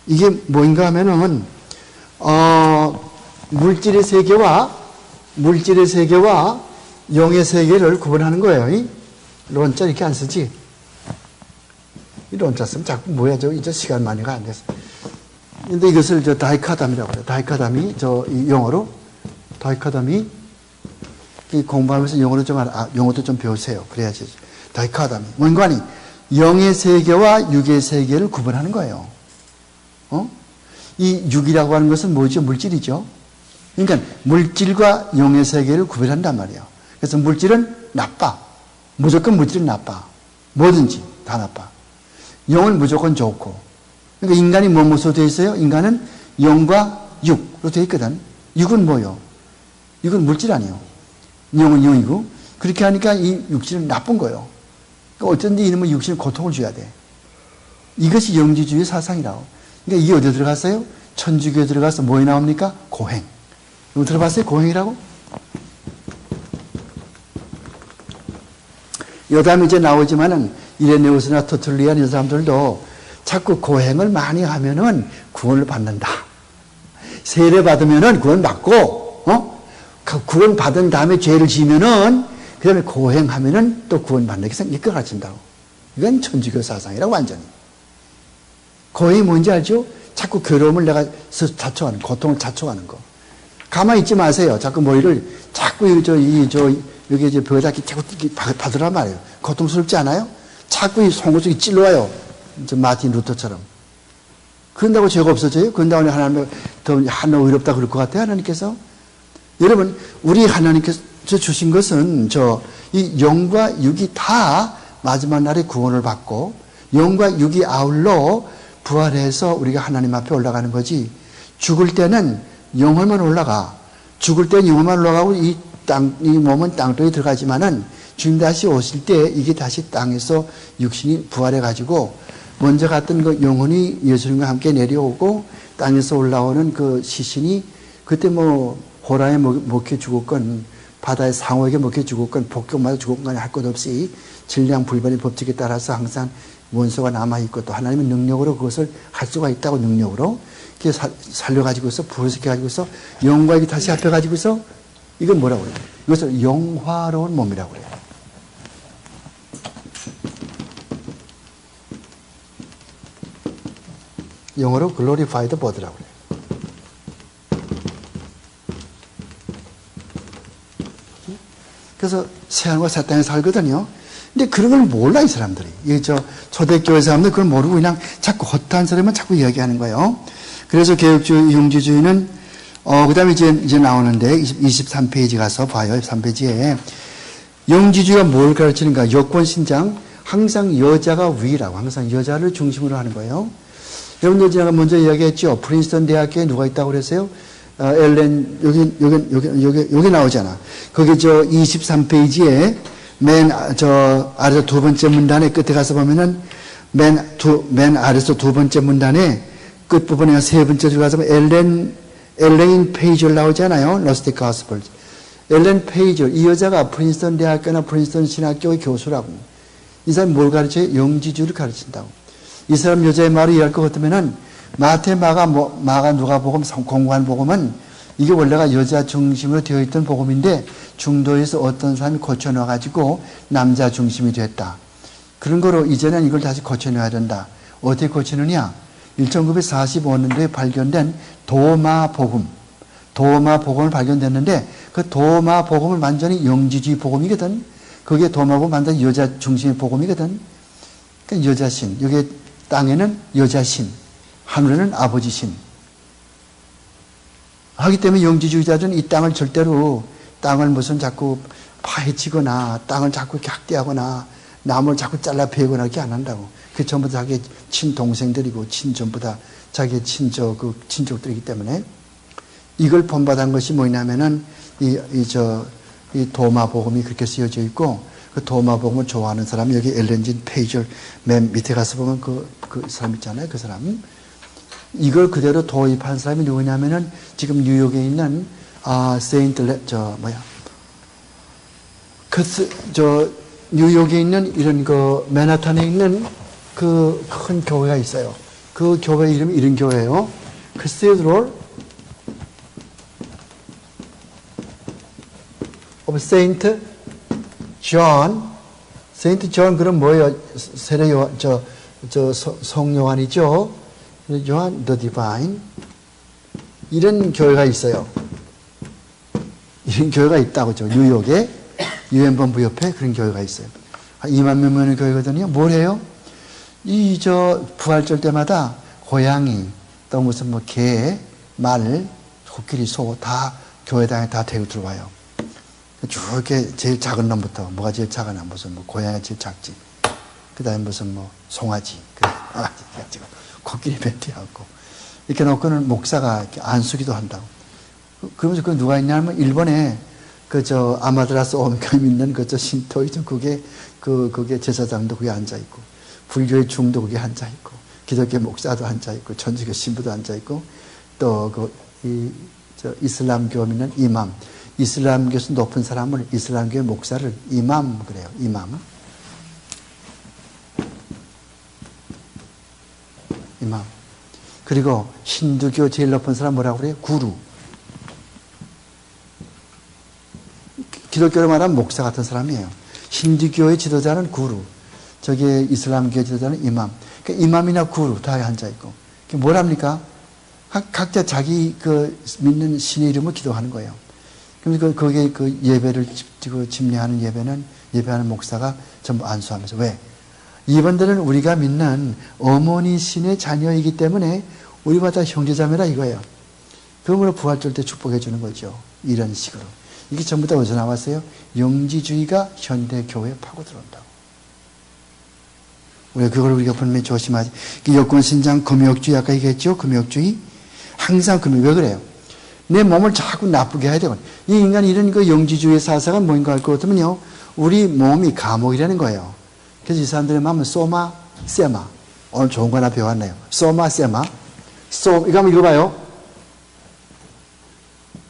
이게 뭐인가 하면은 물질의 세계와 영의 세계를 구분하는 거예요. 론자 이렇게 안 쓰지? 이 론자 쓰면 자꾸 뭐야, 이제 시간 많이가 안 돼서. 근데 이것을 다이카담이라고 해요. 다이카담이, 이 영어로, 다이카담이, 공부하면서 영어도 좀 배우세요. 그래야지. 다이카담이. 뭔가니, 영의 세계와 육의 세계를 구분하는 거예요. 이 육이라고 하는 것은 뭐죠? 물질이죠. 그러니까 물질과 영의 세계를 구별한단 말이에요. 그래서 물질은 나빠. 무조건 물질은 나빠. 뭐든지 다 나빠. 영은 무조건 좋고. 그러니까 인간이 뭐뭐로 되어 있어요? 인간은 영과 육으로 되어 있거든. 육은 뭐요? 육은 물질 아니에요. 영은 영이고. 그렇게 하니까 이 육신은 나쁜 거예요. 그러니까 어쩐지 이놈의 육신은 고통을 줘야 돼. 이것이 영지주의 사상이라고. 그러니까 이게 어디에 들어갔어요? 천주교에 들어가서 뭐에 나옵니까? 고행. 이거 들어봤어요? 고행이라고? 여담이 이제 나오지만은 이레네우스나 터툴리안 이런 사람들도 자꾸 고행을 많이 하면은 구원을 받는다. 세례 받으면은 구원 받고, 구원 받은 다음에 죄를 지면은 그 다음에 고행하면은 또 구원 받는 게 이끌어 가진다고. 이건 천주교 사상이라고 완전히. 고행이 뭔지 알죠? 자꾸 괴로움을 내가 자초하는, 고통을 자초하는 거. 가만히 있지 마세요. 자꾸 머리를 자꾸 여기 이제 벼다기 자꾸 받으란 말이에요. 고통스럽지 않아요? 자꾸 이 송곳이 찔러와요. 마틴 루터처럼. 그런다고 죄가 없어져요? 그런다고 하나님 더 의롭다 그럴 것 같아요? 하나님께서? 여러분, 우리 하나님께서 주신 것은 이 영과 육이 다 마지막 날에 구원을 받고 영과 육이 아울러 부활해서 우리가 하나님 앞에 올라가는 거지. 죽을 때는 영혼만 올라가. 죽을 때는 영혼만 올라가고 이 몸은 땅속에 들어가지만은 주님 다시 오실 때 이게 다시 땅에서 육신이 부활해가지고 먼저 갔던 그 영혼이 예수님과 함께 내려오고 땅에서 올라오는 그 시신이 그때 뭐 호라에 먹혀 죽었건 바다의 상어에게 먹혀 죽었건 폭격마다 죽었건 할 것 없이 질량불변의 법칙에 따라서 항상 원소가 남아있고 또 하나님의 능력으로 그것을 할 수가 있다고 능력으로 살려가지고서 부활시켜가지고서 영과 이게 다시 합해가지고서 이건 뭐라고 그래요? 이것을 영화로운 몸이라고 그래요. 영어로 glorified body라고 그래요. 그래서 새하늘과 새 땅에 살거든요. 근데 그런 걸 몰라, 이 사람들이. 초대교회 사람들 그걸 모르고 그냥 자꾸 헛한 사람은 자꾸 이야기하는 거예요. 그래서 개혁주의, 영지주의는, 그 다음에 이제 나오는데, 23페이지 가서 봐요. 3페이지에. 영지주의가 뭘 가르치는가? 여권신장, 항상 여자가 위라고, 항상 여자를 중심으로 하는 거예요. 여러분들 제가 먼저 이야기했죠. 프린스턴 대학교에 누가 있다고 그랬어요? 엘렌, 여기 나오잖아. 거기 23페이지에 아래서 두 번째 문단의 끝에 가서 보면은 맨 아래서 두 번째 문단의 끝부분에 세 번째 들어가서 엘레인 페이지를 나오잖아요. 로스틱 가스플. 엘렌 페이저, 이 여자가 프린스턴 대학교나 프린스턴 신학교의 교수라고. 이 사람이 뭘 가르쳐요? 영지주의를 가르친다고. 이 사람 여자의 말을 이해할 것 같으면은 마태, 마가, 누가복음, 공관 복음은 이게 원래가 여자 중심으로 되어 있던 복음인데 중도에서 어떤 사람이 고쳐놔가지고 남자 중심이 됐다. 그런 거로 이제는 이걸 다시 고쳐내야 된다. 어떻게 고치느냐? 1945년도에 발견된 도마복음. 도마복음을 발견됐는데 그 도마복음은 완전히 영지주의 복음이거든. 그게 도마복음 완전히 여자 중심의 복음이거든. 그러니까 여자신. 여기 땅에는 여자신. 하늘에는 아버지신. 하기 때문에 영지주의자들은 이 땅을 절대로 땅을 무슨 자꾸 파헤치거나 땅을 자꾸 학대하거나 나무를 자꾸 잘라 베거나 이렇게 안 한다고. 그 전부 다 자기 친동생들이고 전부 다 자기의 친족들이기 때문에 이걸 본받은 것이 뭐냐면은 이 도마복음이 그렇게 쓰여져 있고 그 도마복음을 좋아하는 사람이 여기 엘렌진 페이저 맨 밑에 가서 보면 그 사람 있잖아요. 그 사람. 이걸 그대로 도입한 사람이 누구냐면은 지금 뉴욕에 있는 뉴욕에 있는 이런 맨하탄에 있는 그 큰 교회가 있어요. 그 교회 이름이 이런 교회예요. Cathedral of Saint John. Saint John 그럼 뭐예요? 세례 요한 성요한이죠. 요한 the Divine. 이런 교회가 있어요. 이런 교회가 있다고죠. 뉴욕에 유엔본부 옆에 그런 교회가 있어요. 2만 명의 교회거든요. 뭘 해요? 부활절 때마다 고양이, 또 무슨 개, 말, 코끼리, 소 다 교회당에 다 데리고 들어와요. 쭉 이렇게 제일 작은 놈부터, 뭐가 제일 작으나, 무슨 고양이가 제일 작지. 그 다음에 무슨 송아지, 코끼리 뱉이하고 이렇게 놓고는 목사가 이렇게 안수기도 한다고. 그러면서 그 누가 있냐면 일본에 아마드라스 오미카 믿는 신토이죠. 그게 제사장도 거기 앉아있고, 불교의 중도 거기 앉아있고, 기독교 목사도 앉아있고, 천주교 신부도 앉아있고, 또 이슬람교 믿는 이맘, 이슬람교에서 높은 사람을 이슬람교의 목사를 이맘 그래요. 이맘. 그리고 힌두교 제일 높은 사람 뭐라고 그래요? 구루. 기독교로 말하면 목사 같은 사람이에요. 힌두교의 지도자는 구루. 저기 이슬람교의 지도자는 이맘. 그러니까 이맘이나 구루 다 앉아있고. 뭘 합니까? 각자 자기 믿는 신의 이름을 기도하는 거예요. 그래서 거기에 예배를 집례하는 예배하는 목사가 전부 안수하면서. 왜? 이분들은 우리가 믿는 어머니 신의 자녀이기 때문에 우리가 다 형제자매라 이거예요. 그러므로 부활절 때 축복해 주는 거죠. 이런 식으로. 이게 전부 다 어디서 나왔어요? 영지주의가 현대교회에 파고 들어온다고. 우리가 분명히 조심하지. 여권신장, 금욕주의, 아까 얘기했죠? 금욕주의. 항상 왜 그래요? 내 몸을 자꾸 나쁘게 해야 되거든. 이 인간이 이런 영지주의 사상은 뭐인가 할 것 같으면요. 우리 몸이 감옥이라는 거예요. 그래서 이 사람들의 마음은 소마, 세마. 오늘 좋은 거 하나 배웠네요. 소마, 세마. 이거 한번 읽어봐요.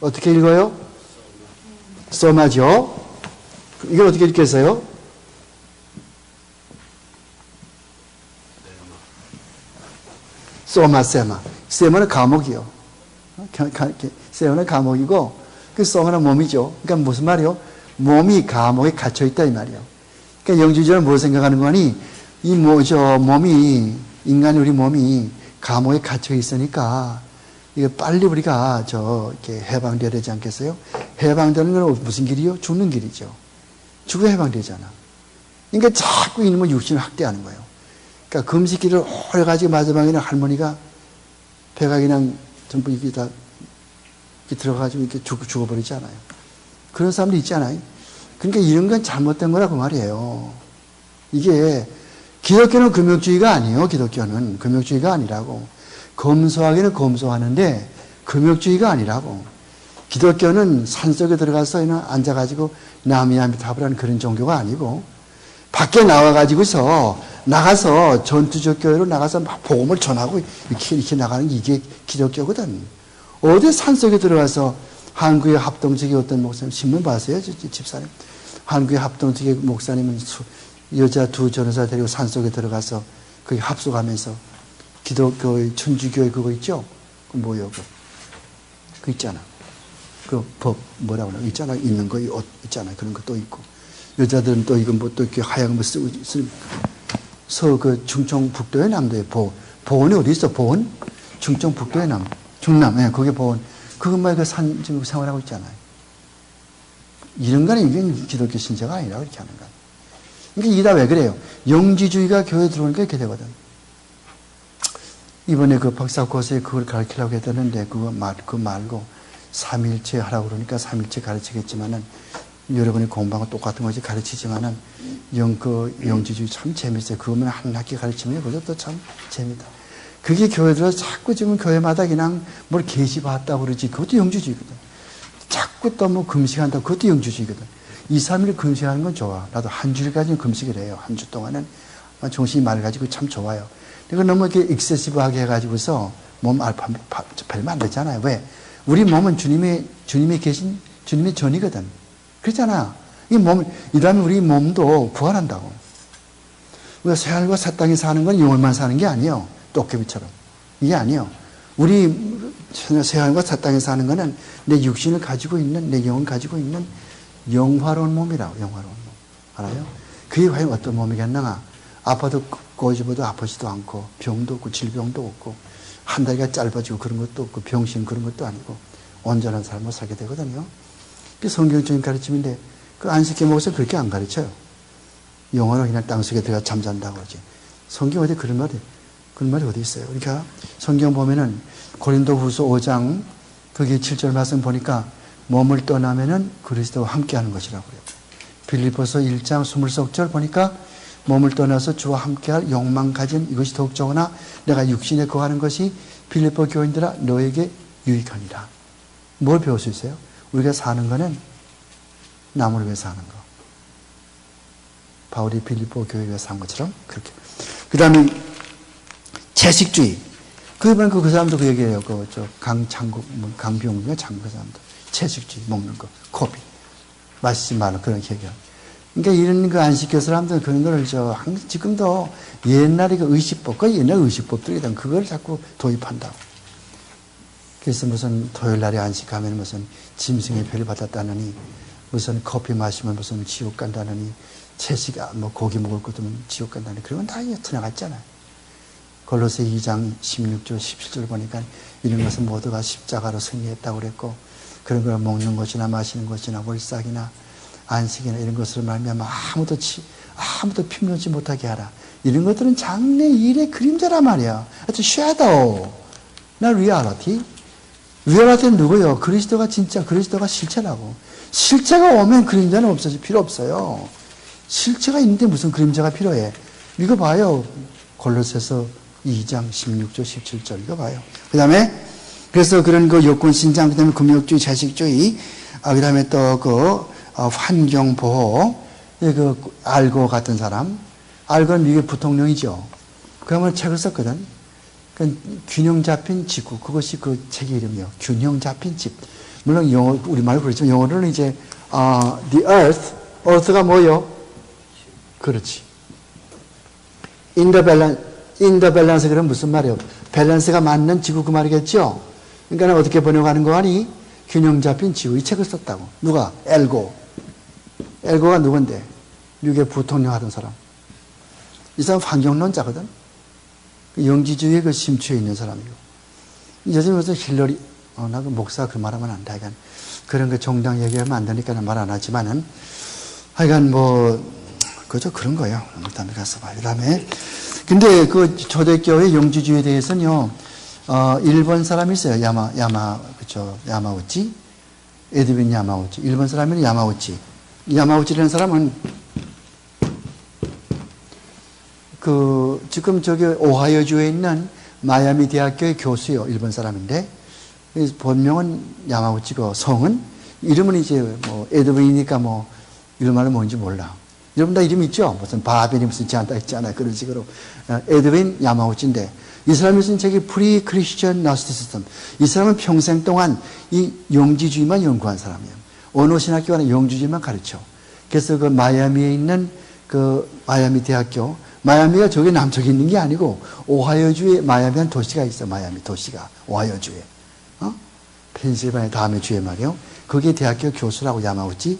어떻게 읽어요? 소마죠. 이걸 어떻게 읽겠어요? 소마, 세마. 세마는 감옥이요. 세마는 감옥이고, 소마는 몸이죠. 그러니까 무슨 말이요? 몸이 감옥에 갇혀있다, 이 말이요. 그러니까 영주주의는 뭘 생각하는 거니? 우리 몸이 감옥에 갇혀있으니까, 이거 빨리 우리가 이렇게 해방되어야 되지 않겠어요? 해방되는 건 무슨 길이요? 죽는 길이죠. 죽어 해방되잖아. 그러니까 자꾸 이놈의 육신을 학대하는 거예요. 그러니까 금식기를 오래 가지고 마지막에는 할머니가 배가 그냥 전부 이게 다 이렇게 들어가지고 이렇게 죽어버리지 않아요. 그런 사람도 있잖아요. 그러니까 이런 건 잘못된 거라고 말이에요. 이게 기독교는 금욕주의가 아니에요. 기독교는 금욕주의가 아니라고. 검소하기는 검소하는데 금욕주의가 아니라고. 기독교는 산속에 들어가서 앉아가지고 나미야미 답을 하는 그런 종교가 아니고, 밖에 나가서 전투적 교회로 나가서 막 복음을 전하고 이렇게 나가는 게 이게 기독교거든. 어디 산속에 들어가서 한국의 합동적의 어떤 목사님, 신문 봤어요? 집사님. 한국의 합동적의 목사님은 여자 두 전도사 데리고 산속에 들어가서 거기 합숙하면서 기독교, 천주교의 그거 있죠? 그 뭐요? 그 있잖아. 그 법, 뭐라고 그러나? 있잖아. 있는 거, 옷 있잖아. 그런 것도 있고. 여자들은 또 이건 뭐 또 이렇게 하얀 거 쓰고, 그 충청북도의 남도에 보원이 어디 있어? 보원? 충청북도의 중남, 예, 거기 보원. 그것만 그 지금 생활하고 있잖아요. 이런 거는 이게 기독교 신자가 아니라 그렇게 하는 거야. 그러니까 이다 왜 그래요? 영지주의가 교회에 들어오니까 이렇게 되거든. 이번에 그 박사고사에 그걸 가르치려고 했다는데 그거 말고 삼일체 하라고 그러니까 삼일체 가르치겠지만은 여러분이 공부하고 똑같은 것이 가르치지만은 영지주의 참 재밌어요. 그거면 한 학기 가르치면 그것도 참 재밌다. 그게 교회 들어서 자꾸 지금 교회마다 그냥 뭘 계시 봤다고 그러지. 그것도 영지주의거든. 자꾸 또 뭐 금식한다고 그것도 영지주의거든. 2, 3일 금식하는 건 좋아. 나도 한 주일까지는 금식을 해요. 한 주 동안은 정신이 맑아지고 참 좋아요. 이거 너무 이렇게 익세시브하게 해가지고서 몸 별로 안 되잖아요. 왜? 우리 몸은 주님이 계신 주님의 전이거든. 그렇잖아. 이 다음에 우리 몸도 부활한다고. 우리가 새하늘과 새 땅에 사는 건 영혼만 사는 게 아니에요. 도깨비처럼. 이게 아니에요. 우리 새하늘과 새 땅에 사는 거는 내 육신을 가지고 있는, 내 영을 가지고 있는 영화로운 몸이라고, 영화로운 몸. 알아요? 그게 과연 어떤 몸이겠나? 아파도 꼬집어도 아프지도 않고, 병도 없고, 질병도 없고, 한 다리가 짧아지고 그런 것도 없고, 병신 그런 것도 아니고, 온전한 삶을 살게 되거든요. 그게 성경적인 가르침인데, 그 안식회 목사 그렇게 안 가르쳐요. 영어로 그냥 땅속에 들어가 잠잔다고 그러지. 성경 어디 그런 말이 어디 있어요? 그러니까 성경 보면은 고린도 후서 5장, 거기 7절 말씀 보니까 몸을 떠나면은 그리스도와 함께 하는 것이라고 그래요. 빌립보서 1장 20절 보니까 몸을 떠나서 주와 함께할 욕망 가진 이것이 더욱 좋으나 내가 육신에 거하는 것이 빌립보 교인들아 너에게 유익하니라. 뭘 배울 수 있어요? 우리가 사는 거는 남을 위해 사는 거. 바울이 빌립보 교회에 위해 산 것처럼 그렇게. 그 다음에 채식주의. 그 사람도 그 얘기해요. 강병우가 장국 사람도. 채식주의 먹는 거. 코피. 마시지 말라. 그런 얘기야. 그러니까 이런 거 안 시켜 사람들은 그런 걸 지금도 옛날에 그 의식법, 그 옛날 의식법들이든 그걸 자꾸 도입한다고. 그래서 무슨 토요일 날에 안식하면 무슨 짐승의 표를 받았다느니, 무슨 커피 마시면 무슨 지옥 간다느니, 채식, 뭐 고기 먹을 것도 지옥 간다느니, 그런 건 다 틀어갔잖아요. 골로새 2장 16절, 17절 보니까 이런 것은 모두가 십자가로 승리했다고 그랬고, 그런 걸 먹는 것이나 마시는 것이나 월삭이나 안식이나 이런 것으로 말미암아 아무도 핍놓지 못하게 하라. 이런 것들은 장래 일의 그림자란 말이야. 아주 shadow, not reality. 리얼리티는 누구요? 그리스도가 진짜, 그리스도가 실체라고. 실체가 오면 그림자는 없어질 필요 없어요. 실체가 있는데 무슨 그림자가 필요해? 이거 봐요. 골로새서 2장 16절, 17절 이거 봐요. 그 다음에 그래서 그런 그 여권신장, 그 다음에 금욕주의, 자식주의, 그 다음에 또 환경보호, 알고 같은 사람. 알고는 미국의 부통령이죠. 그러면 책을 썼거든. 균형 잡힌 지구. 그것이 그 책의 이름이에요. 균형 잡힌 집. 물론 우리말로 그렇죠. 영어로는 이제, the earth가 뭐요? 그렇지. in the balance, 그럼 무슨 말이에요? 밸런스가 맞는 지구 그 말이겠죠? 그러니까 어떻게 번역하는 거 아니? 균형 잡힌 지구. 이 책을 썼다고. 누가? 엘고가 누군데? 미국의 부통령 하던 사람. 이 사람 환경론자거든? 영지주의의 그 심취해 있는 사람이고. 요즘에 무슨 힐러리, 나 그 목사 그 말하면 안 돼. 하여간 그런 거 정당 얘기하면 안 되니까 말 안 하지만은 하여간 그죠? 그런 거예요. 일단 가서 봐요. 그 다음에 근데 그 초대교회 영지주의에 대해서는요, 일본 사람이 있어요. 그쵸. 야마우치? 에드윈 야마우치. 일본 사람이 야마우치. 야마우치라는 사람은 지금 오하이오주에 있는 마이애미 대학교의 교수요. 일본 사람인데, 본명은 야마우치고, 성은, 이름은 이제 에드윈이니까 이름은 뭔지 몰라. 여러분 다 이름 있죠? 무슨 바비니 무슨 지안다 있잖아요. 그런 식으로. 에드윈 야마우치인데, 이 사람이 쓴 책이 Pre-Christian Gnosticism. 이 사람은 평생 동안 이 영지주의만 연구한 사람이에요. 어느 신학교나 영지주의만 가르쳐. 그래서 그 마이애미에 있는 그 마이애미 대학교, 마이애미가 저기 남쪽에 있는 게 아니고 오하이오주에 마이애미한 도시가 있어. 마이애미 도시가 오하이오주에. 펜실바니아 다음에 주에 말이요. 거기에 대학교 교수라고 야마우치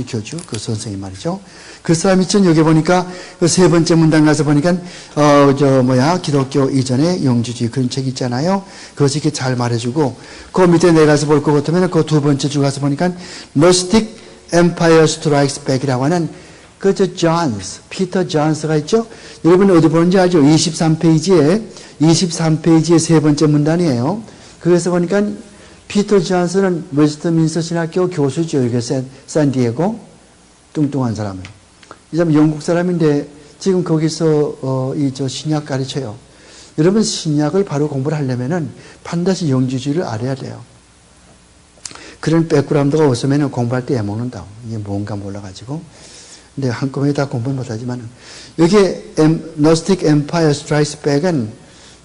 교주, 그 선생님 말이죠. 그 사람이 전 여기 보니까 그 세 번째 문단 가서 보니까 기독교 이전의 영지주의 그런 책 있잖아요. 그것이 이렇게 잘 말해주고 그 밑에 내가서 볼 것 같으면 그 두 번째 주 가서 보니까 Gnostic Empire Strikes Back이라고 하는 피터 존스가 있죠. 여러분 어디 보는지 알죠? 23페이지에 세 번째 문단이에요. 그래서 보니까 피터 존스는 웨스트민스터 신학교 교수죠. 여기 샌디에고. 뚱뚱한 사람은. 이 사람 영국 사람인데 지금 거기서 신약 가르쳐요. 여러분 신약을 바로 공부를 하려면은 반드시 영지주의를 알아야 돼요. 그런 백그라운드가 없으면 공부할 때 애먹는다. 이게 뭔가 몰라가지고. 근데 한꺼번에 다 공부는 못하지만 여기에 Gnostic Empire Strikes Back은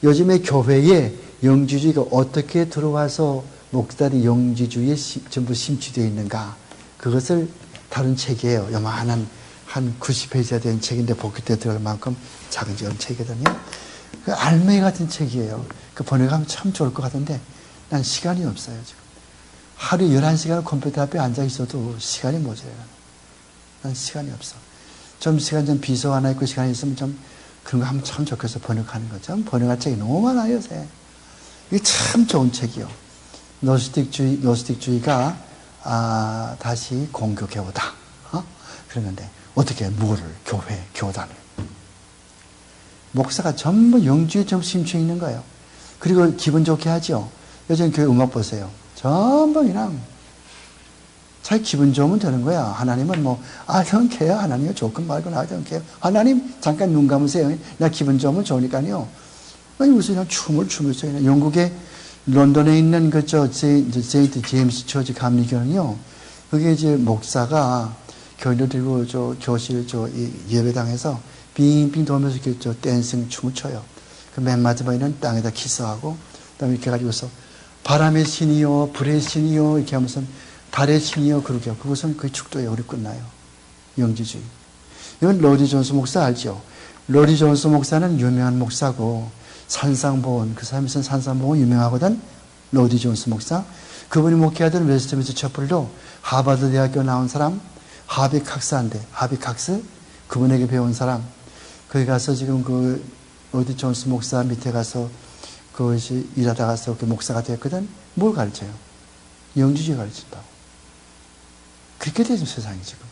요즘에 교회에 영지주의가 어떻게 들어와서 목사들이 영지주의에 전부 심취되어 있는가 그것을 다룬 책이에요. 요만한 한 90페이지가 된 책인데 복귀 때 들어갈 만큼 작은 책이거든요. 그 알맹이 같은 책이에요. 그 번역하면 참 좋을 것 같은데 난 시간이 없어요. 지금 하루 11시간 컴퓨터 앞에 앉아 있어도 시간이 모자라요. 난 시간이 없어. 좀 시간 좀 비서 하나 있고 시간이 있으면 좀 그런 거 하면 참 좋겠어. 번역하는 거. 좀 번역할 책이 너무 많아요. 요새. 이게 참 좋은 책이요. 노스틱주의가 다시 공격해오다. 그러는데 어떻게 뭐를 교단을 목사가 전부 영주에 좀 심취해 있는 거예요. 그리고 기분 좋게 하죠. 요즘 교회 음악 보세요. 전부 그냥 자기 기분 좋으면 되는 거야. 하나님은 I don't care. 하나님은 조금 말고 I don't care. 하나님 잠깐 눈 감으세요. 나 기분 좋으면 좋으니까요. 아니 무슨 그냥 춤을 추면서 영국에 런던에 있는 세인트 제임스 처치 감리교는요. 그게 이제 목사가 교인들 들고 교실 예배당에서 빙빙 돌면서 댄싱 춤을 춰요. 그 맨 마지막에는 땅에다 키스하고 그다음에 이렇게 가지고서 바람의 신이요, 불의 신이요 이렇게 하면서 달의 신이요 그러게 하고 그것은 그 축도에 우리 끝나요. 영지주의. 이건 로디 존스 목사 알죠? 로디 존스 목사는 유명한 목사고 산상보원, 그 사람이 쓴 산상보원 유명하거든. 로디 존스 목사. 그분이 목회하던 웨스트민스터 처플도 하버드 대학교 나온 사람, 하비칵스, 그분에게 배운 사람. 거기 가서 지금 그 로디 존스 목사 밑에 가서 그것이 일하다 가서 그 목사가 됐거든. 뭘 가르쳐요? 영지주의 가르친다고. 그렇게 되죠 세상이 지금.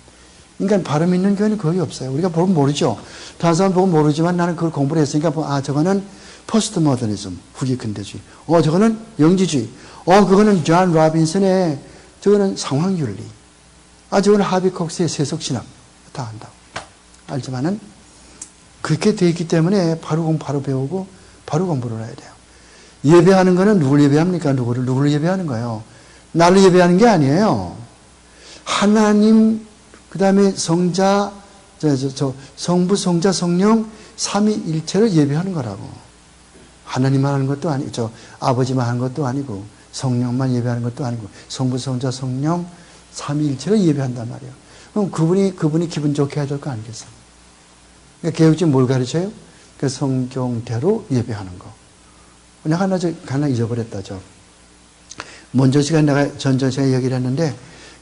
그러니까 발음 있는 교회는 거의 없어요. 우리가 보면 모르죠. 다른 사람 보면 모르지만 나는 그걸 공부를 했으니까 저거는 포스트 모더니즘, 후기 근대주의. 저거는 영지주의. 그거는 존 로빈슨의 저거는 상황윤리. 저거는 하비콕스의 세속신학. 다 안다고. 알지만은 그렇게 돼 있기 때문에 바로 배우고 바로 공부를 해야 돼요. 예배하는 거는 누굴 예배합니까? 누구를 예배하는 거예요? 나를 예배하는 게 아니에요. 하나님, 그 다음에 성자, 성부, 성자, 성령, 삼위일체를 예배하는 거라고. 하나님만 하는 것도 아니고, 아버지만 하는 것도 아니고, 성령만 예배하는 것도 아니고, 성부, 성자, 성령, 삼위일체를 예배한단 말이에요. 그럼 그분이 기분 좋게 해야 될 거 아니겠어요? 그러니까 개혁주의 뭘 가르쳐요? 그 성경대로 예배하는 거. 내가 하나 잊어버렸다죠. 먼저 시간 내가 전전 시간에 얘기를 했는데,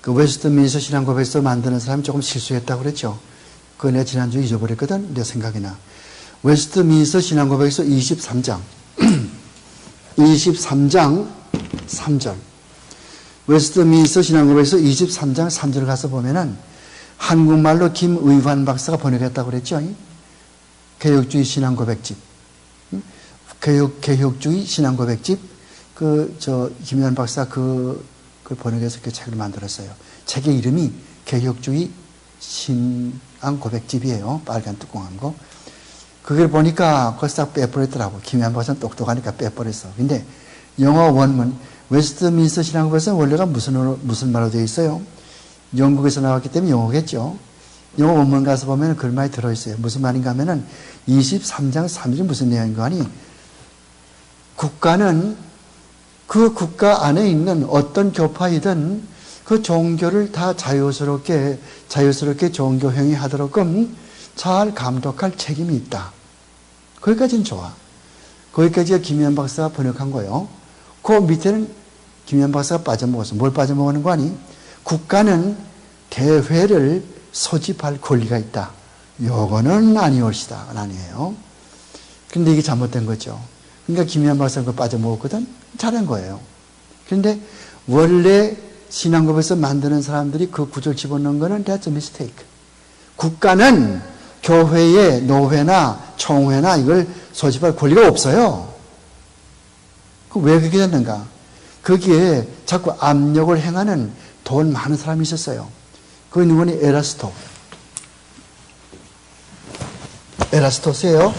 그 웨스트민스터 신앙고백서 만드는 사람이 조금 실수했다고 그랬죠. 그거 내가 지난주에 잊어버렸거든. 내 생각이 나. 웨스트민스터 신앙고백서 23장. 23장 3절. 웨스트민스터 신앙고백서 23장 3절 가서 보면은 한국말로 김의환 박사가 번역했다고 그랬죠. 개혁주의 신앙고백집. 개혁주의 신앙고백집. 김의환 박사 그걸 번역해서 그 책을 만들었어요. 책의 이름이 개혁주의 신앙고백집이에요. 빨간 뚜껑한 거. 그걸 보니까 그걸 싹 빼버렸더라고. 김의환 박사는 똑똑하니까 빼버렸어. 근데 영어 원문, 웨스트민스터 신앙고백서는 원래가 무슨 말로 되어 있어요? 영국에서 나왔기 때문에 영어겠죠. 영어 원문 가서 보면 그 말이 들어있어요. 무슨 말인가 하면은 23장 3절 무슨 내용인가 하니 국가는 그 국가 안에 있는 어떤 교파이든 그 종교를 다 자유스럽게 종교 행위하도록끔 잘 감독할 책임이 있다. 거기까지는 좋아. 거기까지가 김현 박사가 번역한 거예요. 그 밑에는 김현 박사가 빠져먹었어. 뭘 빠져먹는 거 아니? 국가는 대회를 소집할 권리가 있다. 요거는 아니올시다. 아니에요. 근데 이게 잘못된 거죠. 그러니까 김현 박사가 그거 빠져먹었거든? 잘한 거예요. 그런데 원래 신앙법에서 만드는 사람들이 그 구절 집어넣은 거는 that's a mistake. 국가는 교회의 노회나 총회나 이걸 소집할 권리가 없어요. 왜 그렇게 됐는가? 거기에 자꾸 압력을 행하는 돈 많은 사람이 있었어요. 그 누구니? 에라스토스예요.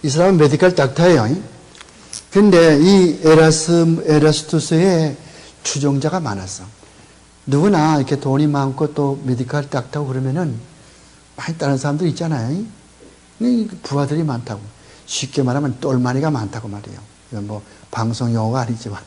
이 사람은 메디컬 닥터예요. 근데 이 에라스투스의 추종자가 많았어. 누구나 이렇게 돈이 많고 또 메디컬 닥터고 그러면은 많이 따르는 사람들 있잖아요. 부하들이 많다고. 쉽게 말하면 똘마니가 많다고 말이에요. 이건 뭐 방송 용어가 아니지만